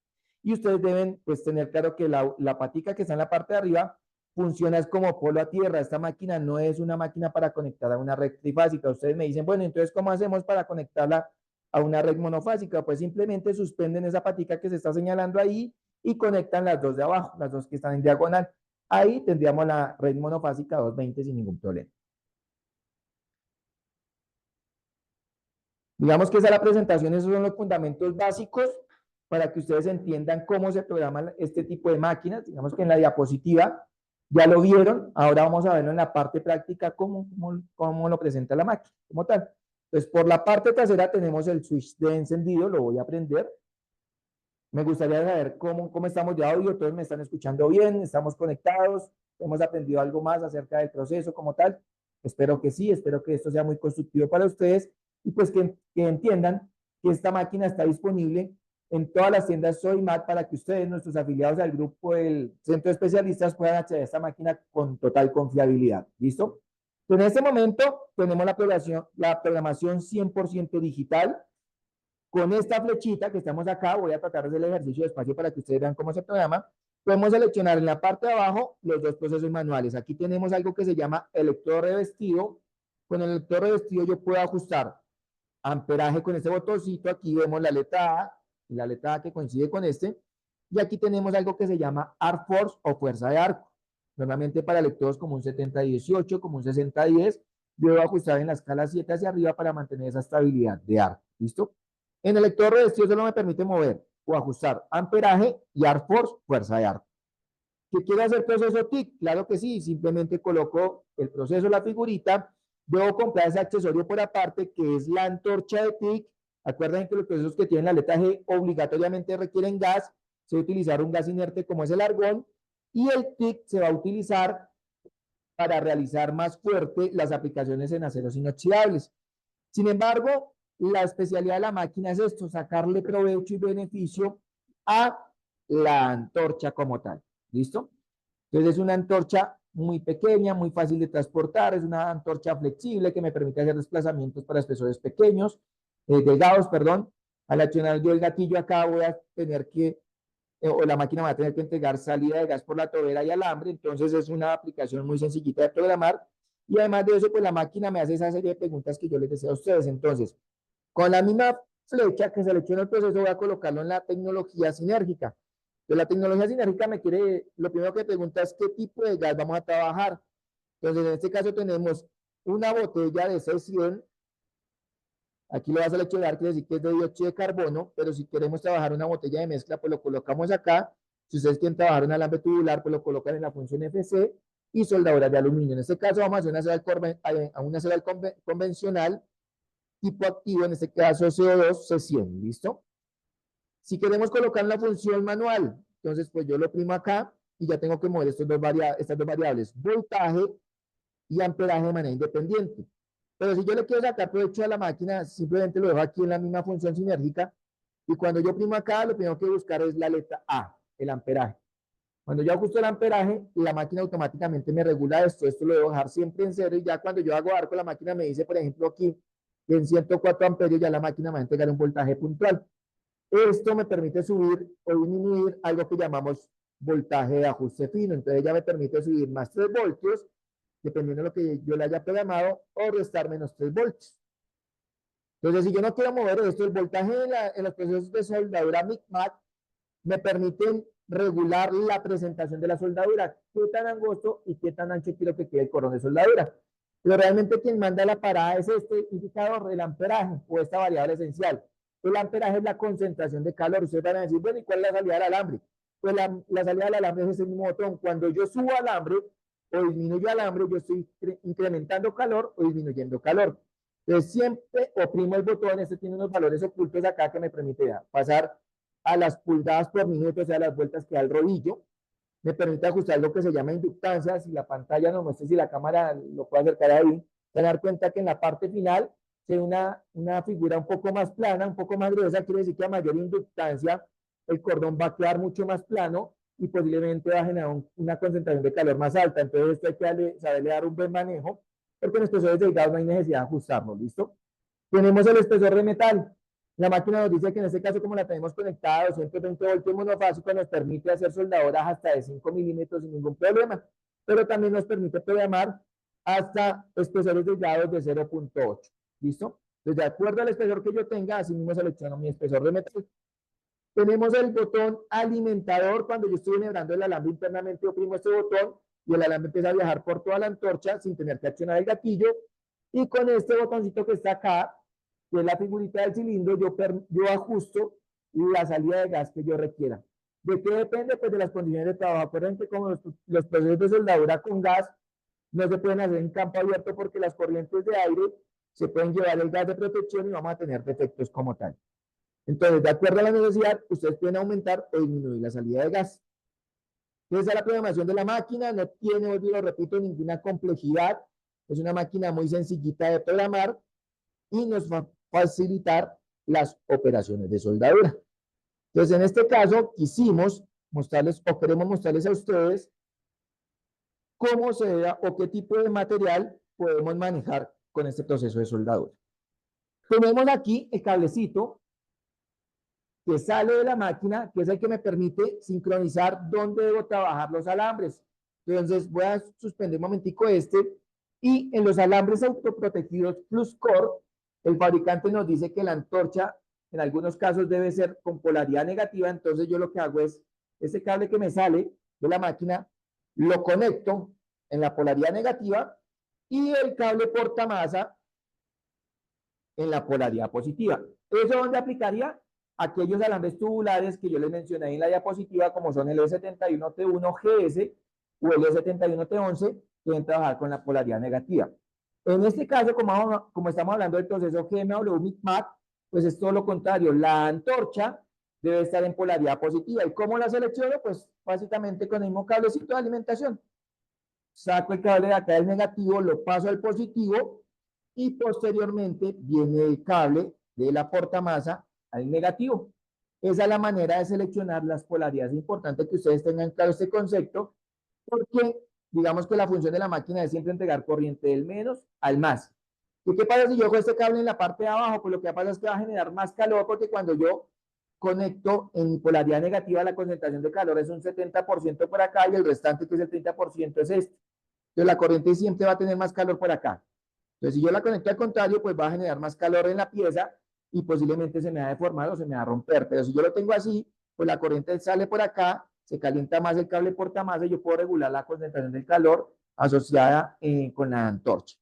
y ustedes deben pues tener claro que la patica que está en la parte de arriba funciona como polo a tierra. Esta máquina no es una máquina para conectar a una red trifásica. Ustedes me dicen, bueno, entonces, ¿cómo hacemos para conectarla a una red monofásica? Pues simplemente suspenden esa patica que se está señalando ahí y conectan las dos de abajo, las dos que están en diagonal. Ahí tendríamos la red monofásica 220 sin ningún problema. Digamos que esa es la presentación, esos son los fundamentos básicos para que ustedes entiendan cómo se programan este tipo de máquinas. Digamos que en la diapositiva ya lo vieron, ahora vamos a verlo en la parte práctica cómo lo presenta la máquina, como tal. Entonces, por la parte trasera tenemos el switch de encendido, lo voy a prender. Me gustaría saber cómo estamos de audio, todos me están escuchando bien, estamos conectados, hemos aprendido algo más acerca del proceso como tal. Espero que sí, espero que esto sea muy constructivo para ustedes y pues que entiendan que esta máquina está disponible en todas las tiendas Soymat para que ustedes, nuestros afiliados al grupo del Centro de Especialistas, puedan acceder a esta máquina con total confiabilidad. ¿Listo? En este momento tenemos la programación 100% digital. Con esta flechita que estamos acá, voy a tratar de hacer el ejercicio despacio para que ustedes vean cómo se programa. Podemos seleccionar en la parte de abajo los dos procesos manuales. Aquí tenemos algo que se llama electrodo revestido. Con el electrodo revestido yo puedo ajustar amperaje con este botoncito. Aquí vemos la letra A y la letra A que coincide con este. Y aquí tenemos algo que se llama arc force o fuerza de arco. Normalmente para electrodos como un 70-18, como un 60-10, yo debo ajustar en la escala 7 hacia arriba para mantener esa estabilidad de arco. ¿Listo? En el electrodo revestido solo me permite mover o ajustar amperaje y arc force, fuerza de arco. ¿Qué quiero hacer proceso TIC? Claro que sí, simplemente coloco el proceso, la figurita, debo comprar ese accesorio por aparte que es la antorcha de TIC. Acuérdense que los procesos que tienen la letra G obligatoriamente requieren gas, se va a utilizar un gas inerte como es el argón y el TIC se va a utilizar para realizar más fuerte las aplicaciones en aceros inoxidables. Sin embargo, la especialidad de la máquina es esto, sacarle provecho y beneficio a la antorcha como tal. ¿Listo? Entonces es una antorcha muy pequeña, muy fácil de transportar, es una antorcha flexible que me permite hacer desplazamientos para espesores pequeños, delgados, perdón. Al accionar yo el gatillo acá voy a tener que, o la máquina va a tener que entregar salida de gas por la tobera y alambre, entonces es una aplicación muy sencillita de programar. Y además de eso, pues la máquina me hace esa serie de preguntas que yo les deseo a ustedes. Entonces, con la misma flecha que selecciona el proceso, voy a colocarlo en la tecnología sinérgica. Entonces, la tecnología sinérgica me quiere, lo primero que pregunta es qué tipo de gas vamos a trabajar. Entonces, en este caso tenemos una botella de C100. Aquí lo va a seleccionar, quiere decir que es de dióxido de carbono, pero si queremos trabajar una botella de mezcla, pues lo colocamos acá. Si ustedes quieren trabajar un alambre tubular, pues lo colocan en la función FC y soldaduras de aluminio. En este caso vamos a hacer una cera convencional tipo activo, en este caso CO2, C100, ¿listo? Si queremos colocar la función manual, entonces pues yo lo primo acá y ya tengo que mover estas dos variables, voltaje y amperaje de manera independiente. Pero si yo le quiero sacar provecho a la máquina, simplemente lo dejo aquí en la misma función sinérgica y cuando yo primo acá, lo primero que buscar es la letra A, el amperaje. Cuando yo ajusto el amperaje, la máquina automáticamente me regula esto. Esto lo debo dejar siempre en cero y ya cuando yo hago arco, la máquina me dice, por ejemplo, aquí, que en 104 amperios ya la máquina me va a entregar un voltaje puntual. Esto me permite subir o disminuir algo que llamamos voltaje de ajuste fino. Entonces ya me permite subir más 3 voltios, dependiendo de lo que yo le haya programado, o restar menos 3 voltios. Entonces, si yo no quiero mover esto, el voltaje en los procesos de soldadura MIG-MAC me permiten regular la presentación de la soldadura, qué tan angosto y qué tan ancho quiero que quede el cordón de soldadura. Pero realmente quien manda la parada es este indicador, el amperaje o esta variable esencial. El amperaje es la concentración de calor. Ustedes van a decir, bueno, ¿y cuál es la salida del alambre? Pues la salida del alambre es ese mismo botón. Cuando yo subo alambre o disminuyo alambre, yo estoy incrementando calor o disminuyendo calor. Entonces siempre oprimo el botón, este tiene unos valores ocultos acá que me permite pasar a las pulgadas por minuto, o sea, las vueltas que da el rodillo. Me permite ajustar lo que se llama inductancia. Si la pantalla no muestra, si la cámara lo puede acercar ahí, se van a dar cuenta que en la parte final se ve una figura un poco más plana, un poco más gruesa, quiere decir que a mayor inductancia el cordón va a quedar mucho más plano y posiblemente va a generar una concentración de calor más alta. Entonces esto hay que saberle dar un buen manejo, porque en espesores delgados no hay necesidad de ajustarlo, ¿listo? Tenemos el espesor de metal. La máquina nos dice que en este caso, como la tenemos conectada a 220 voltios monofásico, nos permite hacer soldadoras hasta de 5 milímetros sin ningún problema, pero también nos permite programar hasta espesores delgados de 0.8. ¿Listo? Entonces, de acuerdo al espesor que yo tenga, así mismo selecciono mi espesor de metal. Tenemos el botón alimentador. Cuando yo estoy enhebrando el alambre internamente, oprimo este botón y el alambre empieza a viajar por toda la antorcha sin tener que accionar el gatillo. Y con este botoncito que está acá, que es la figurita del cilindro, yo ajusto la salida de gas que yo requiera. ¿De qué depende? Pues de las condiciones de trabajo. Acuérdense que como los procesos de soldadura con gas no se pueden hacer en campo abierto porque las corrientes de aire se pueden llevar el gas de protección y vamos a tener defectos como tal. Entonces, de acuerdo a la necesidad, ustedes pueden aumentar o disminuir la salida de gas. Esa es la programación de la máquina, no tiene, hoy lo repito, ninguna complejidad. Es una máquina muy sencillita de programar y nos va a facilitar las operaciones de soldadura. Entonces, en este caso, quisimos mostrarles o queremos mostrarles a ustedes cómo se da o qué tipo de material podemos manejar con este proceso de soldadura. Tenemos aquí el cablecito que sale de la máquina, que es el que me permite sincronizar dónde debo trabajar los alambres. Entonces voy a suspender un momentico y en los alambres autoprotegidos Plus Core, el fabricante nos dice que la antorcha en algunos casos debe ser con polaridad negativa, entonces yo lo que hago es, ese cable que me sale de la máquina, lo conecto en la polaridad negativa y el cable portamasa en la polaridad positiva. ¿Eso dónde aplicaría? Aquellos alambres tubulares que yo les mencioné ahí en la diapositiva, como son el E71T1GS o el E71T11, que deben trabajar con la polaridad negativa. En este caso, como estamos hablando del proceso GMW-MIC-MAC, pues es todo lo contrario. La antorcha debe estar en polaridad positiva. ¿Y cómo la selecciono? Pues básicamente con el mismo cablecito de alimentación. Saco el cable de acá del negativo, lo paso al positivo y posteriormente viene el cable de la portamasa al negativo. Esa es la manera de seleccionar las polaridades. Es importante que ustedes tengan claro este concepto porque digamos que la función de la máquina es siempre entregar corriente del menos al más. ¿Y qué pasa si yo cojo este cable en la parte de abajo? Pues lo que pasa es que va a generar más calor porque cuando yo conecto en polaridad negativa la concentración de calor es un 70% por acá y el restante que es el 30% es este. Entonces la corriente siempre va a tener más calor por acá. Entonces si yo la conecto al contrario, pues va a generar más calor en la pieza y posiblemente se me va a deformar o se me va a romper. Pero si yo lo tengo así, pues la corriente sale por acá, se calienta más el cable portamasa y yo puedo regular la concentración del calor asociada con la antorcha.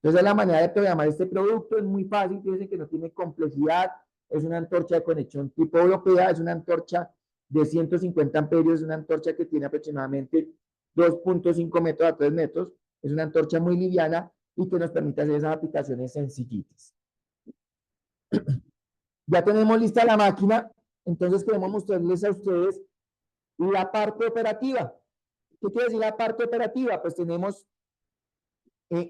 Entonces la manera de programar este producto es muy fácil, fíjense que no tiene complejidad, es una antorcha de conexión tipo europea, es una antorcha de 150 amperios, es una antorcha que tiene aproximadamente 2.5 metros a 3 metros, es una antorcha muy liviana y que nos permite hacer esas aplicaciones sencillitas. Ya tenemos lista la máquina, entonces queremos mostrarles a ustedes la parte operativa. ¿Qué quiere decir la parte operativa? Pues tenemos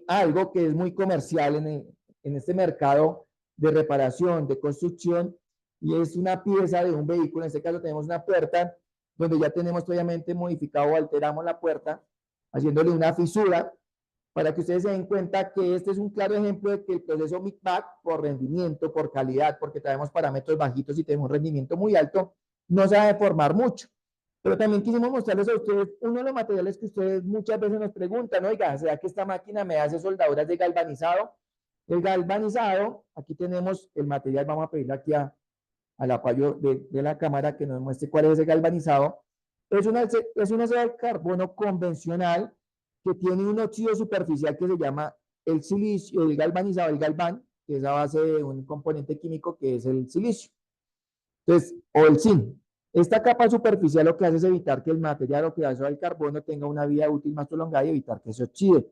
algo que es muy comercial en este mercado de reparación, de construcción, y es una pieza de un vehículo. En este caso tenemos una puerta donde ya tenemos obviamente modificado o alteramos la puerta, haciéndole una fisura, para que ustedes se den cuenta que este es un claro ejemplo de que el proceso MIC-MAC, por rendimiento, por calidad, porque traemos parámetros bajitos y tenemos un rendimiento muy alto, no se va a deformar mucho. Pero también quisimos mostrarles a ustedes uno de los materiales que ustedes muchas veces nos preguntan, oiga, ¿será que esta máquina me hace soldaduras de galvanizado? El galvanizado, aquí tenemos el material, vamos a pedirle aquí al apoyo de la cámara que nos muestre cuál es ese galvanizado. Es una seda de carbono convencional que tiene un óxido superficial que se llama el silicio, el galvanizado, el galván, que es a base de un componente químico que es el silicio. Entonces, o el zinc. Esta capa superficial lo que hace es evitar que el material oxidado del carbono tenga una vida útil más prolongada y evitar que se oxide.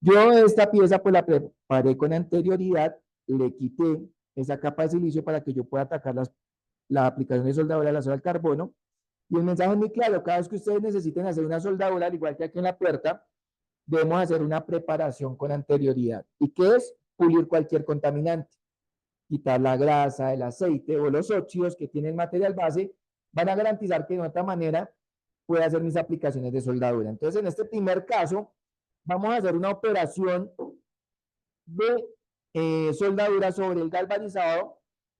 Yo esta pieza pues la preparé con anterioridad, le quité esa capa de silicio para que yo pueda atacar la aplicación de soldadura de la soda del carbono. Y el mensaje es muy claro, cada vez que ustedes necesiten hacer una soldadura, al igual que aquí en la puerta, debemos hacer una preparación con anterioridad. ¿Y qué es? Pulir cualquier contaminante. Quitar la grasa, el aceite o los óxidos que tiene el material base, van a garantizar que de otra manera pueda hacer mis aplicaciones de soldadura. Entonces, en este primer caso, vamos a hacer una operación de soldadura sobre el galvanizado.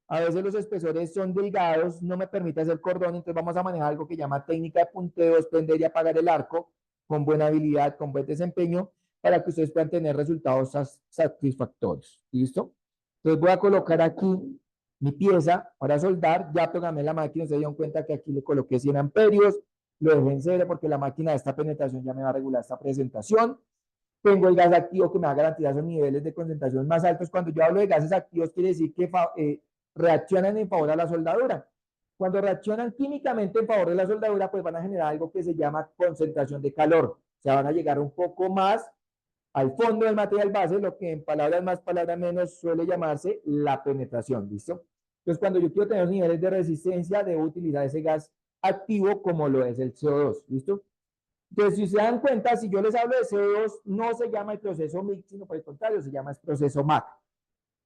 A veces los espesores son delgados, no me permite hacer cordón, entonces vamos a manejar algo que llama técnica de punteo, prender y apagar el arco con buena habilidad, con buen desempeño, para que ustedes puedan tener resultados satisfactorios. ¿Listo? Entonces voy a colocar aquí mi pieza para soldar, ya programé la máquina, se dieron cuenta que aquí le coloqué 100 amperios, lo dejé en cero porque la máquina de esta penetración ya me va a regular esta presentación. Tengo el gas activo que me va a garantizar esos niveles de concentración más altos. Cuando yo hablo de gases activos, quiere decir que reaccionan en favor de la soldadura. Cuando reaccionan químicamente en favor de la soldadura, pues van a generar algo que se llama concentración de calor. O sea, van a llegar un poco más al fondo del material base, lo que en palabras más, palabras menos suele llamarse la penetración, ¿listo? Entonces, cuando yo quiero tener niveles de resistencia, debo utilizar ese gas activo como lo es el CO2, ¿listo? Entonces, si se dan cuenta, si yo les hablo de CO2, no se llama el proceso MIC, sino por el contrario, se llama el proceso MAC.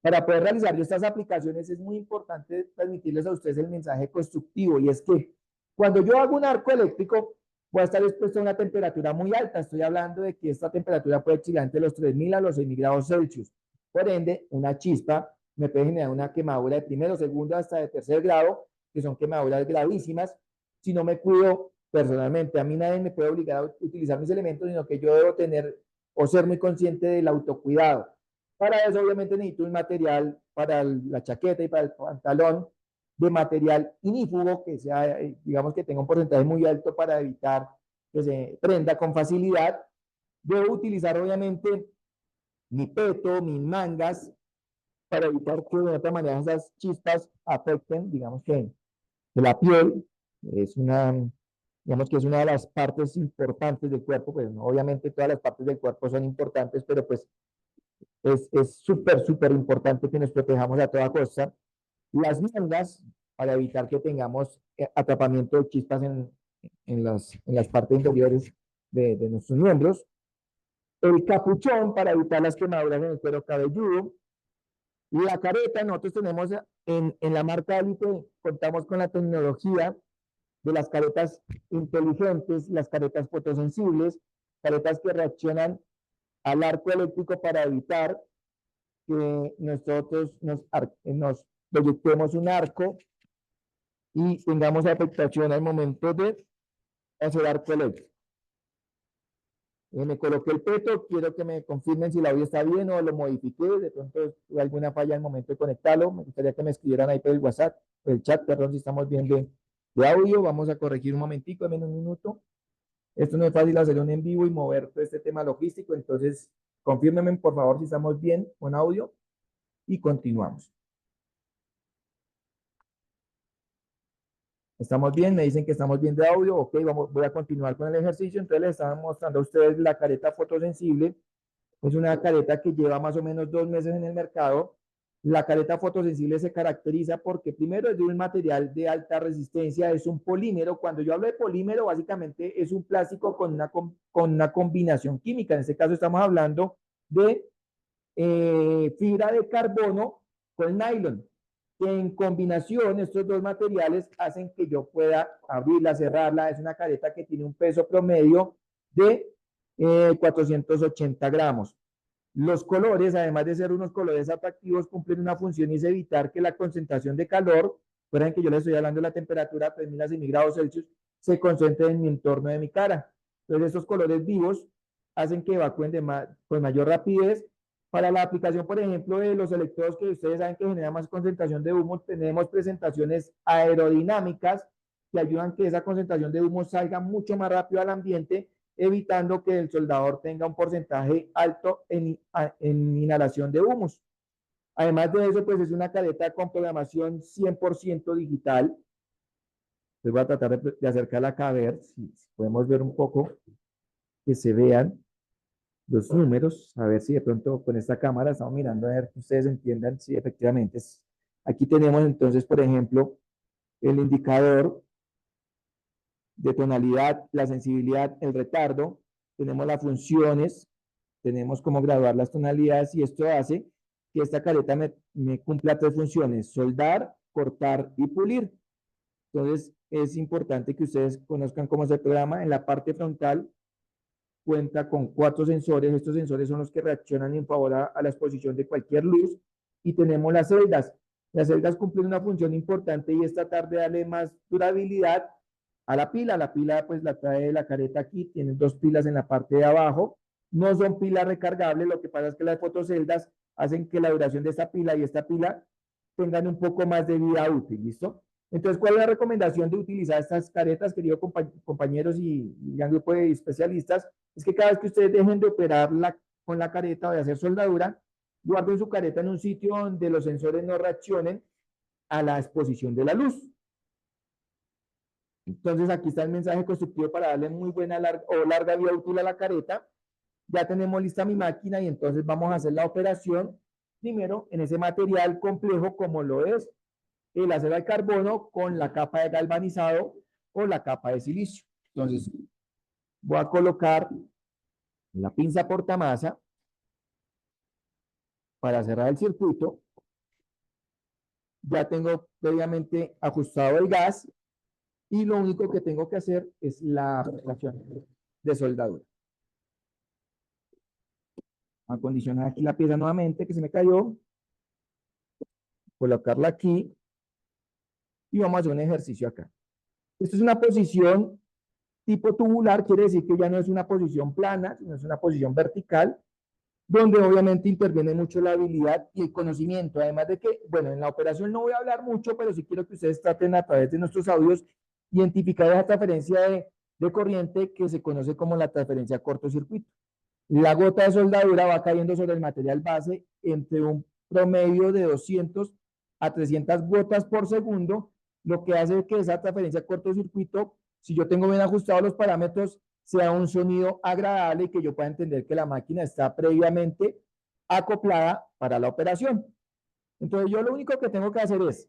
Para poder realizar estas aplicaciones es muy importante transmitirles a ustedes el mensaje constructivo, y es que cuando yo hago un arco eléctrico, voy a estar expuesto a una temperatura muy alta. Estoy hablando de que esta temperatura puede oscilar entre los 3000 a los 6000 grados Celsius. Por ende, una chispa me puede generar una quemadura de primero, segundo, hasta de tercer grado, que son quemaduras gravísimas, si no me cuido personalmente. A mí nadie me puede obligar a utilizar mis elementos, sino que yo debo tener o ser muy consciente del autocuidado. Para eso, obviamente, necesito un material para la chaqueta y para el pantalón de material inífugo, que sea, digamos, que tenga un porcentaje muy alto para evitar que se prenda con facilidad. Debo utilizar, obviamente, mi peto, mis mangas, para evitar que de otra manera esas chispas afecten, digamos que la piel es una, digamos que es una de las partes importantes del cuerpo, pues no, obviamente todas las partes del cuerpo son importantes, pero pues es súper, súper importante que nos protejamos a toda costa. Las mangas, para evitar que tengamos atrapamiento de chispas en las partes interiores de nuestros miembros. El capuchón, para evitar las quemaduras en el cuero cabelludo. La careta, nosotros tenemos en la marca Elite, contamos con la tecnología de las caretas inteligentes, las caretas fotosensibles, caretas que reaccionan al arco eléctrico para evitar que nosotros nos proyectemos un arco y tengamos afectación al momento de hacer arco eléctrico. Me coloqué el peto, quiero que me confirmen si el audio está bien o lo modifiqué, de pronto tuve alguna falla al momento de conectarlo, me gustaría que me escribieran ahí por el WhatsApp, por el chat, perdón, si estamos bien de audio, vamos a corregir un momentico, en un minuto. Esto no es fácil hacerlo en vivo y mover todo este tema logístico, entonces confírmenme por favor si estamos bien con audio y continuamos. ¿Estamos bien? Me dicen que estamos bien de audio. Ok, voy a continuar con el ejercicio. Entonces les estaba mostrando a ustedes la careta fotosensible. Es una careta que lleva más o menos 2 meses en el mercado. La careta fotosensible se caracteriza porque primero es de un material de alta resistencia, es un polímero. Cuando yo hablo de polímero, básicamente es un plástico con una combinación química. En este caso estamos hablando de fibra de carbono con nylon, que en combinación estos dos materiales hacen que yo pueda abrirla, cerrarla. Es una careta que tiene un peso promedio de 480 gramos. Los colores, además de ser unos colores atractivos, cumplen una función y es evitar que la concentración de calor, fuera en que yo les estoy hablando de la temperatura 3000 a 6000 grados Celsius, se concentre en mi entorno de mi cara. Entonces, estos colores vivos hacen que evacúen con mayor rapidez. Para la aplicación, por ejemplo, de los electrodos que ustedes saben que generan más concentración de humo, tenemos presentaciones aerodinámicas que ayudan a que esa concentración de humo salga mucho más rápido al ambiente, evitando que el soldador tenga un porcentaje alto en inhalación de humos. Además de eso, pues es una careta con programación 100% digital. Les voy a tratar de acercarla acá a ver si podemos ver un poco, que se vean los números, a ver si de pronto con esta cámara estamos mirando a ver que ustedes entiendan si efectivamente es. Aquí tenemos entonces, por ejemplo, el indicador de tonalidad, la sensibilidad, el retardo, tenemos las funciones, tenemos cómo graduar las tonalidades y esto hace que esta careta me cumpla 3 funciones: soldar, cortar y pulir. Entonces es importante que ustedes conozcan cómo es el programa. En la parte frontal cuenta con 4 sensores. Estos sensores son los que reaccionan en favor a la exposición de cualquier luz. Y tenemos las celdas. Las celdas cumplen una función importante y es tratar de darle más durabilidad a la pila. La pila pues la trae la careta aquí, tienen 2 pilas en la parte de abajo. No son pilas recargables, lo que pasa es que las fotoceldas hacen que la duración de esta pila y esta pila tengan un poco más de vida útil, ¿listo? Entonces, ¿cuál es la recomendación de utilizar estas caretas, queridos compañeros y gran grupo de especialistas? Es que cada vez que ustedes dejen de operar con la careta o de hacer soldadura, guarden su careta en un sitio donde los sensores no reaccionen a la exposición de la luz. Entonces, aquí está el mensaje constructivo para darle muy buena larga vida útil a la careta. Ya tenemos lista mi máquina y entonces vamos a hacer la operación primero en ese material complejo como lo es el acero de carbono con la capa de galvanizado o la capa de silicio. Entonces, voy a colocar la pinza portamasa para cerrar el circuito. Ya tengo previamente ajustado el gas y lo único que tengo que hacer es la aplicación de soldadura. Acondicionar aquí la pieza nuevamente que se me cayó, colocarla aquí y vamos a hacer un ejercicio acá. Esto es una posición tipo tubular, quiere decir que ya no es una posición plana, sino es una posición vertical, donde obviamente interviene mucho la habilidad y el conocimiento. Además de que, bueno, en la operación no voy a hablar mucho, pero sí quiero que ustedes traten a través de nuestros audios identificar esa transferencia de corriente que se conoce como la transferencia cortocircuito. La gota de soldadura va cayendo sobre el material base entre un promedio de 200 a 300 gotas por segundo, lo que hace que esa transferencia cortocircuito, si yo tengo bien ajustados los parámetros, sea un sonido agradable y que yo pueda entender que la máquina está previamente acoplada para la operación. Entonces yo lo único que tengo que hacer es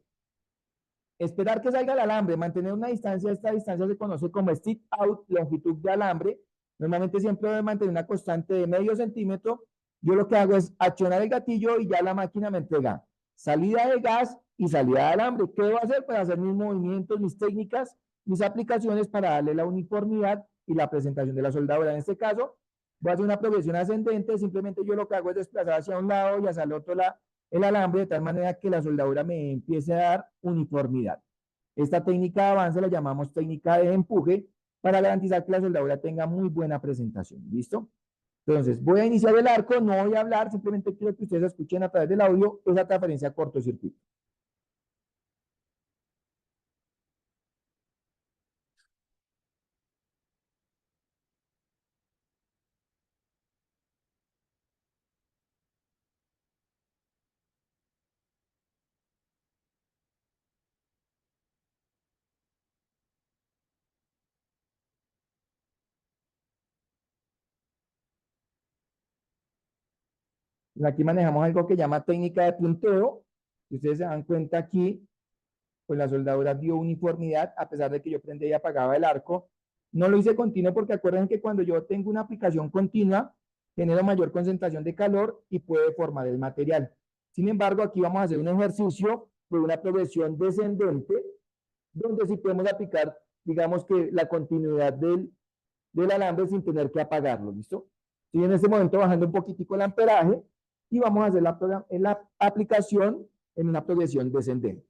esperar que salga el alambre, mantener una distancia, esta distancia se conoce como stick out, longitud de alambre, normalmente siempre debe mantener una constante de medio centímetro, yo lo que hago es accionar el gatillo y ya la máquina me entrega salida de gas y salida de alambre. ¿Qué debo hacer? Para hacer mis movimientos, mis técnicas, mis aplicaciones para darle la uniformidad y la presentación de la soldadura. En este caso, voy a hacer una progresión ascendente, simplemente yo lo que hago es desplazar hacia un lado y hacia el otro lado el alambre de tal manera que la soldadura me empiece a dar uniformidad. Esta técnica de avance la llamamos técnica de empuje para garantizar que la soldadura tenga muy buena presentación. ¿Listo? Entonces, voy a iniciar el arco, no voy a hablar, simplemente quiero que ustedes escuchen a través del audio esa transferencia cortocircuito. Aquí manejamos algo que llama técnica de punteo. Si ustedes se dan cuenta aquí, pues la soldadura dio uniformidad, a pesar de que yo prendía y apagaba el arco. No lo hice continuo porque acuérdense que cuando yo tengo una aplicación continua, genero mayor concentración de calor y puede formar el material. Sin embargo, aquí vamos a hacer un ejercicio de una progresión descendente, donde sí podemos aplicar, digamos que la continuidad del alambre sin tener que apagarlo, ¿listo? Estoy en este momento bajando un poquitico el amperaje y vamos a hacer la aplicación en una progresión descendente.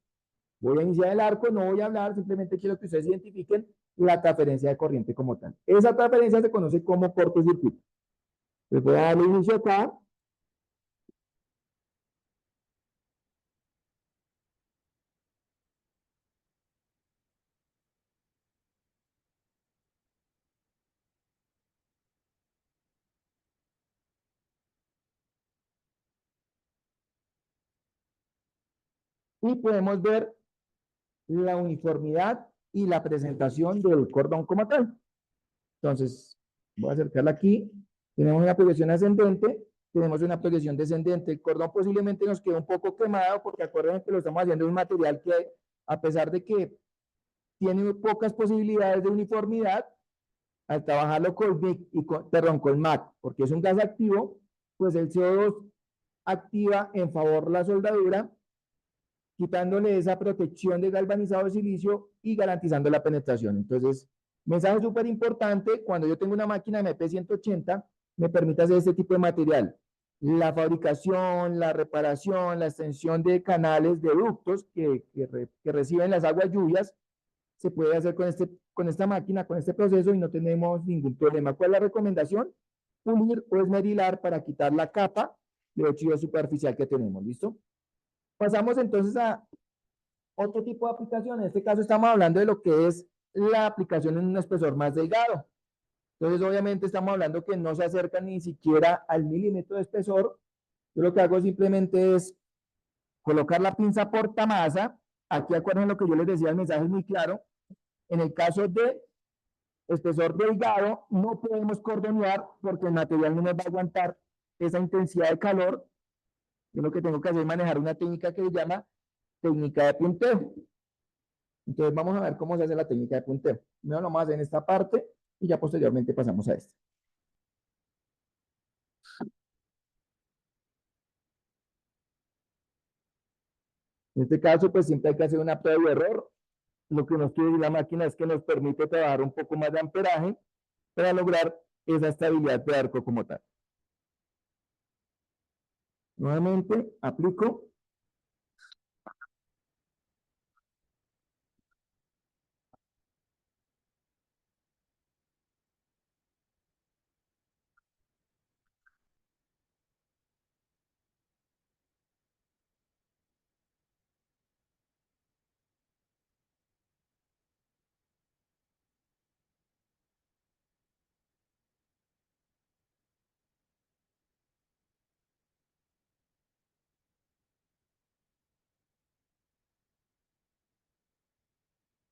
Voy a iniciar el arco, no voy a hablar, simplemente quiero que ustedes identifiquen la transferencia de corriente como tal. Esa transferencia se conoce como cortocircuito. Les voy a darle inicio acá y podemos ver la uniformidad y la presentación del cordón como tal. Entonces, voy a acercarla aquí. Tenemos una progresión ascendente, tenemos una progresión descendente. El cordón posiblemente nos queda un poco quemado porque acuérdense que lo estamos haciendo de un material que, a pesar de que tiene pocas posibilidades de uniformidad, al trabajarlo con MIC y con MAC, porque es un gas activo, pues el CO2 activa en favor la soldadura, quitándole esa protección de galvanizado de silicio y garantizando la penetración. Entonces, mensaje súper importante, cuando yo tengo una máquina MP180, me permite hacer este tipo de material. La fabricación, la reparación, la extensión de canales, de ductos que reciben las aguas lluvias, se puede hacer con esta máquina, con este proceso y no tenemos ningún problema. ¿Cuál es la recomendación? Pulir o esmerilar para quitar la capa de óxido superficial que tenemos. ¿Listo? Pasamos entonces a otro tipo de aplicación. En este caso estamos hablando de lo que es la aplicación en un espesor más delgado. Entonces, obviamente estamos hablando que no se acerca ni siquiera al milímetro de espesor. Yo lo que hago simplemente es colocar la pinza portamasa. Aquí acuerden lo que yo les decía, el mensaje es muy claro. En el caso de espesor delgado, no podemos cordonear porque el material no nos va a aguantar esa intensidad de calor. Yo lo que tengo que hacer es manejar una técnica que se llama técnica de punteo. Entonces vamos a ver cómo se hace la técnica de punteo. Primero lo vamos a hacer en esta parte y ya posteriormente pasamos a esta. En este caso, pues siempre hay que hacer una prueba de error. Lo que nos quiere la máquina es que nos permite trabajar un poco más de amperaje para lograr esa estabilidad de arco como tal. Nuevamente, aplico.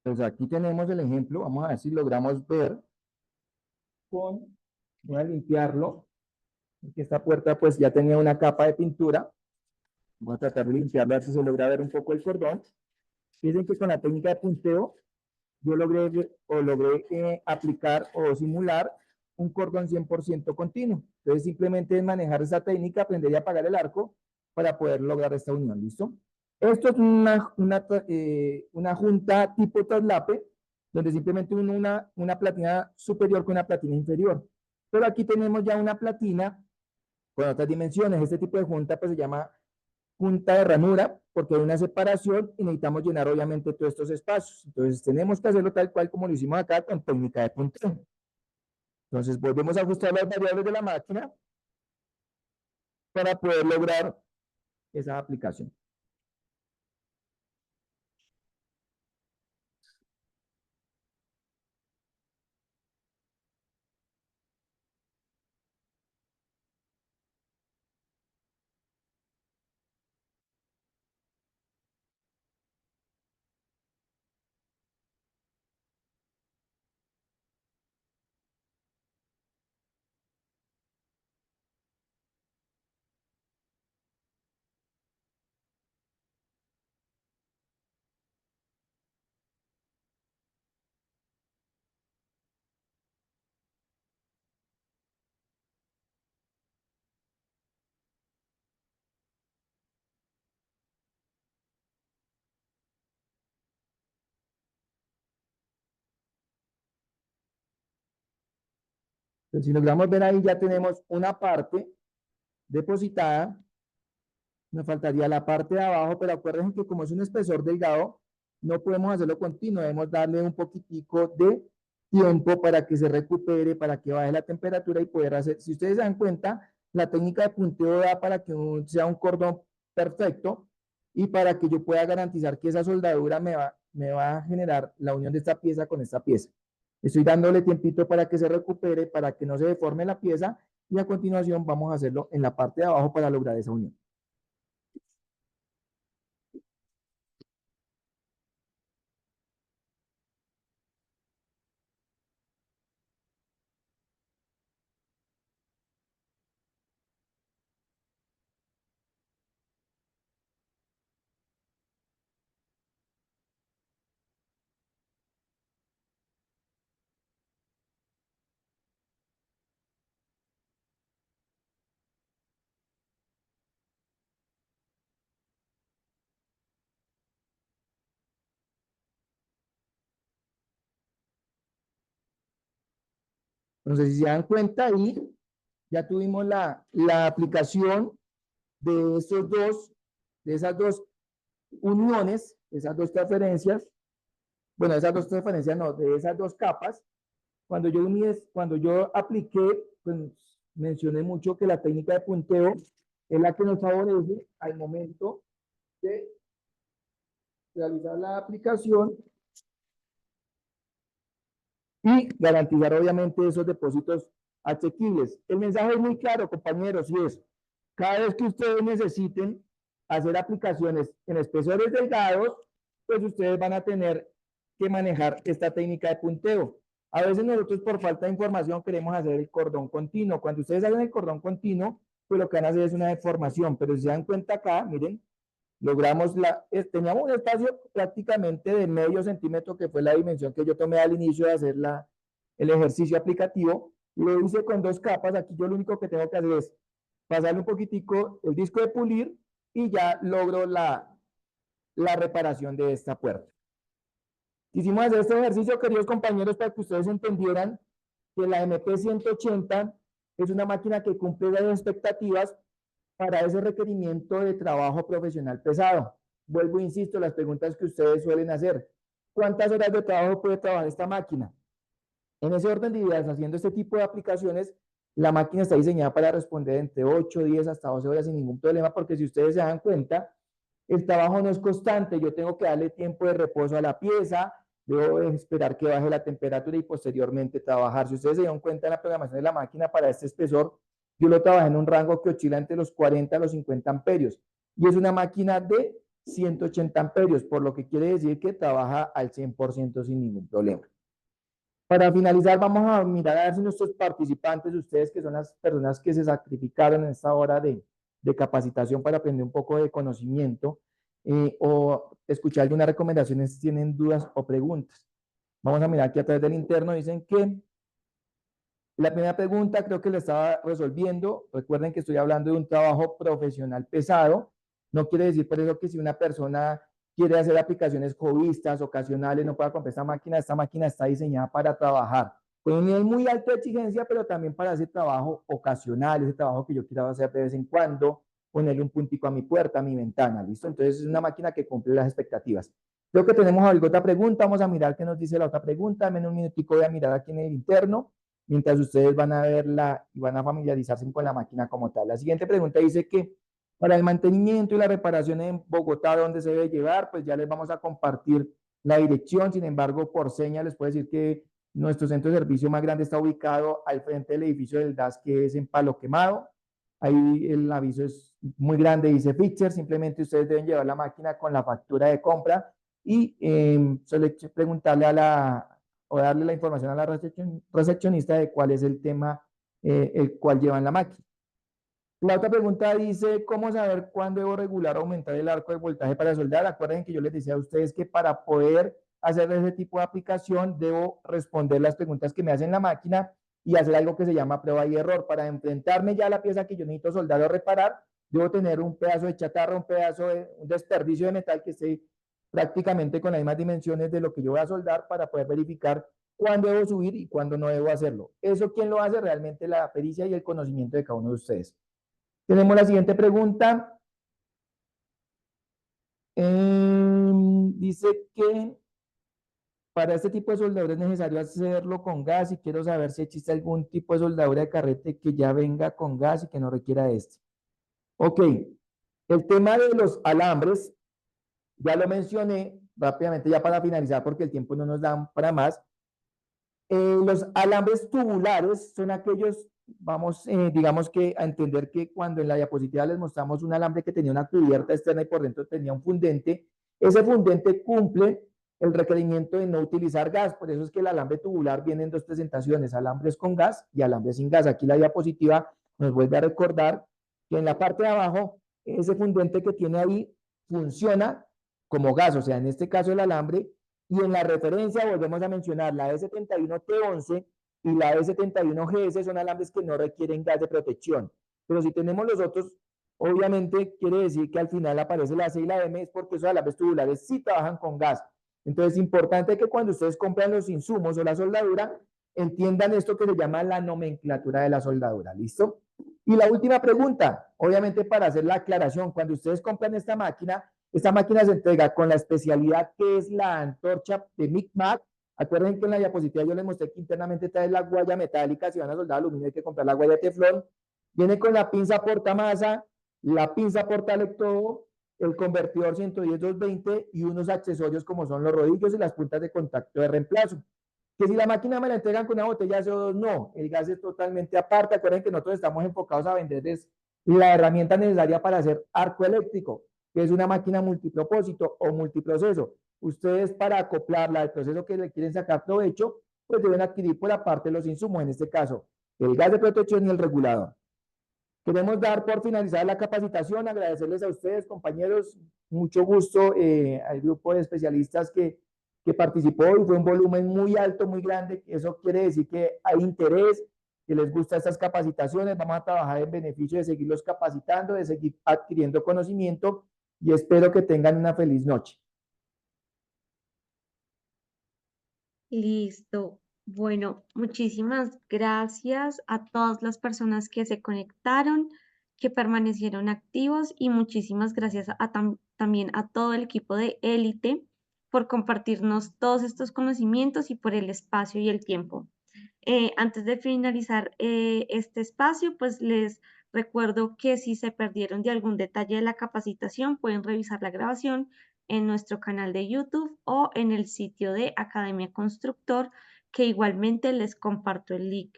Entonces aquí tenemos el ejemplo, vamos a ver si logramos ver con, voy a limpiarlo, porque esta puerta pues ya tenía una capa de pintura, voy a tratar de limpiarlo a ver si se logra ver un poco el cordón. Fíjense que con la técnica de punteo yo logré aplicar o simular un cordón 100% continuo. Entonces simplemente es manejar esa técnica, aprender y apagar el arco para poder lograr esta unión, ¿listo? Esto es una junta tipo traslape, donde simplemente uno una platina superior con una platina inferior. Pero aquí tenemos ya una platina con otras dimensiones. Este tipo de junta pues se llama junta de ranura, porque hay una separación y necesitamos llenar obviamente todos estos espacios. Entonces tenemos que hacerlo tal cual como lo hicimos acá con técnica de punteo. Entonces volvemos a ajustar las variables de la máquina para poder lograr esa aplicación. Entonces, si logramos ver ahí, ya tenemos una parte depositada. Nos faltaría la parte de abajo, pero acuérdense que como es un espesor delgado, no podemos hacerlo continuo, debemos darle un poquitico de tiempo para que se recupere, para que baje la temperatura y poder hacer, si ustedes se dan cuenta, la técnica de punteo da para que sea un cordón perfecto y para que yo pueda garantizar que esa soldadura me va a generar la unión de esta pieza con esta pieza. Estoy dándole tiempito para que se recupere, para que no se deforme la pieza y a continuación vamos a hacerlo en la parte de abajo para lograr esa unión. Entonces, si se dan cuenta ahí, ya tuvimos la aplicación de de esas dos uniones, esas dos transferencias, bueno, esas dos transferencias no, de esas dos capas. Cuando yo apliqué, pues mencioné mucho que la técnica de punteo es la que nos favorece al momento de realizar la aplicación y garantizar obviamente esos depósitos asequibles. El mensaje es muy claro, compañeros, y es, cada vez que ustedes necesiten hacer aplicaciones en espesores delgados, pues ustedes van a tener que manejar esta técnica de punteo. A veces nosotros por falta de información queremos hacer el cordón continuo. Cuando ustedes hacen el cordón continuo, pues lo que van a hacer es una deformación, pero si se dan cuenta acá, miren, logramos teníamos un espacio prácticamente de medio centímetro, que fue la dimensión que yo tomé al inicio de hacer el ejercicio aplicativo. Lo hice con dos capas. Aquí yo lo único que tengo que hacer es pasarle un poquitico el disco de pulir y ya logro la reparación de esta puerta. Quisimos hacer este ejercicio, queridos compañeros, para que ustedes entendieran que la MP180 es una máquina que cumple las expectativas para ese requerimiento de trabajo profesional pesado. Vuelvo e insisto, las preguntas que ustedes suelen hacer. ¿Cuántas horas de trabajo puede trabajar esta máquina? En ese orden de ideas, haciendo este tipo de aplicaciones, la máquina está diseñada para responder entre 8, 10 hasta 12 horas sin ningún problema, porque si ustedes se dan cuenta, el trabajo no es constante. Yo tengo que darle tiempo de reposo a la pieza, debo esperar que baje la temperatura y posteriormente trabajar. Si ustedes se dieron cuenta en la programación de la máquina para este espesor, yo lo trabajé en un rango que oscila entre los 40 a los 50 amperios. Y es una máquina de 180 amperios, por lo que quiere decir que trabaja al 100% sin ningún problema. Para finalizar, vamos a mirar a ver si nuestros participantes, ustedes que son las personas que se sacrificaron en esta hora de capacitación para aprender un poco de conocimiento o escuchar algunas recomendaciones, tienen dudas o preguntas. Vamos a mirar aquí a través del interno, dicen que la primera pregunta creo que la estaba resolviendo. Recuerden que estoy hablando de un trabajo profesional pesado. No quiere decir por eso que si una persona quiere hacer aplicaciones hobbyistas, ocasionales, no pueda comprar esta máquina. Esta máquina está diseñada para trabajar con un nivel muy alto de exigencia, pero también para ese trabajo ocasional, ese trabajo que yo quiera hacer de vez en cuando, ponerle un puntico a mi puerta, a mi ventana, ¿listo? Entonces es una máquina que cumple las expectativas. Creo que tenemos otra pregunta. Vamos a mirar qué nos dice la otra pregunta. En un minutico voy a mirar aquí en el interno mientras ustedes van a verla y van a familiarizarse con la máquina como tal. La siguiente pregunta dice que para el mantenimiento y la reparación en Bogotá, ¿dónde se debe llevar? Pues ya les vamos a compartir la dirección. Sin embargo, por señas les puedo decir que nuestro centro de servicio más grande está ubicado al frente del edificio del DAS, que es en Palo Quemado. Ahí el aviso es muy grande, dice Fixer. Simplemente ustedes deben llevar la máquina con la factura de compra y preguntarle a o darle la información a la recepcionista de cuál es el tema el cual llevan la máquina. La otra pregunta dice, ¿cómo saber cuándo debo regular o aumentar el arco de voltaje para soldar? Acuérdense que yo les decía a ustedes que para poder hacer ese tipo de aplicación debo responder las preguntas que me hacen la máquina y hacer algo que se llama prueba y error. Para enfrentarme ya a la pieza que yo necesito soldar o reparar, debo tener un pedazo de chatarra, un desperdicio de metal que esté prácticamente con las mismas dimensiones de lo que yo voy a soldar para poder verificar cuándo debo subir y cuándo no debo hacerlo. ¿Eso quién lo hace? Realmente la pericia y el conocimiento de cada uno de ustedes. Tenemos la siguiente pregunta. Dice que para este tipo de soldadura es necesario hacerlo con gas y quiero saber si existe algún tipo de soldadura de carrete que ya venga con gas y que no requiera este. Ok, el tema de los alambres, ya lo mencioné rápidamente ya para finalizar porque el tiempo no nos da para más. Los alambres tubulares son aquellos, vamos, digamos que a entender que cuando en la diapositiva les mostramos un alambre que tenía una cubierta externa y por dentro tenía un fundente, ese fundente cumple el requerimiento de no utilizar gas, por eso es que el alambre tubular viene en dos presentaciones, alambres con gas y alambres sin gas. Aquí la diapositiva nos vuelve a recordar que en la parte de abajo, ese fundente que tiene ahí funciona como gas, o sea, en este caso el alambre y en la referencia volvemos a mencionar la E71T11 y la E71GS son alambres que no requieren gas de protección. Pero si tenemos los otros, obviamente quiere decir que al final aparece la C y la M, es porque esos alambres tubulares sí trabajan con gas. Entonces es importante que cuando ustedes compran los insumos o la soldadura, entiendan esto que se llama la nomenclatura de la soldadura. ¿Listo? Y la última pregunta, obviamente para hacer la aclaración, cuando ustedes compran esta máquina se entrega con la especialidad que es la antorcha de MICMAC. Acuérdense que en la diapositiva yo les mostré que internamente trae la guaya metálica. Si van a soldar aluminio hay que comprar la guaya de teflón. Viene con la pinza portamasa, la pinza portaelectrodo, el convertidor 110-220 y unos accesorios como son los rodillos y las puntas de contacto de reemplazo. Que si la máquina me la entregan con una botella de CO2, no, el gas es totalmente aparte. Acuérdense que nosotros estamos enfocados a venderles la herramienta necesaria para hacer arco eléctrico, que es una máquina multipropósito o multiproceso. Ustedes para acoplarla al proceso que le quieren sacar provecho, pues deben adquirir por aparte los insumos, en este caso, el gas de protección y el regulador. Queremos dar por finalizada la capacitación, agradecerles a ustedes, compañeros, mucho gusto al grupo de especialistas que participó y fue un volumen muy alto, muy grande. Eso quiere decir que hay interés, que les gustan estas capacitaciones. Vamos a trabajar en beneficio de seguirlos capacitando, de seguir adquiriendo conocimiento y espero que tengan una feliz noche. Listo. Bueno, muchísimas gracias a todas las personas que se conectaron, que permanecieron activos y muchísimas gracias también a todo el equipo de Élite por compartirnos todos estos conocimientos y por el espacio y el tiempo. Antes de finalizar este espacio, pues les recuerdo que si se perdieron de algún detalle de la capacitación, pueden revisar la grabación en nuestro canal de YouTube o en el sitio de Academia Constructor, que igualmente les comparto el link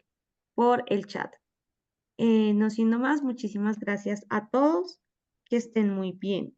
por el chat. No siendo más, muchísimas gracias a todos, que estén muy bien.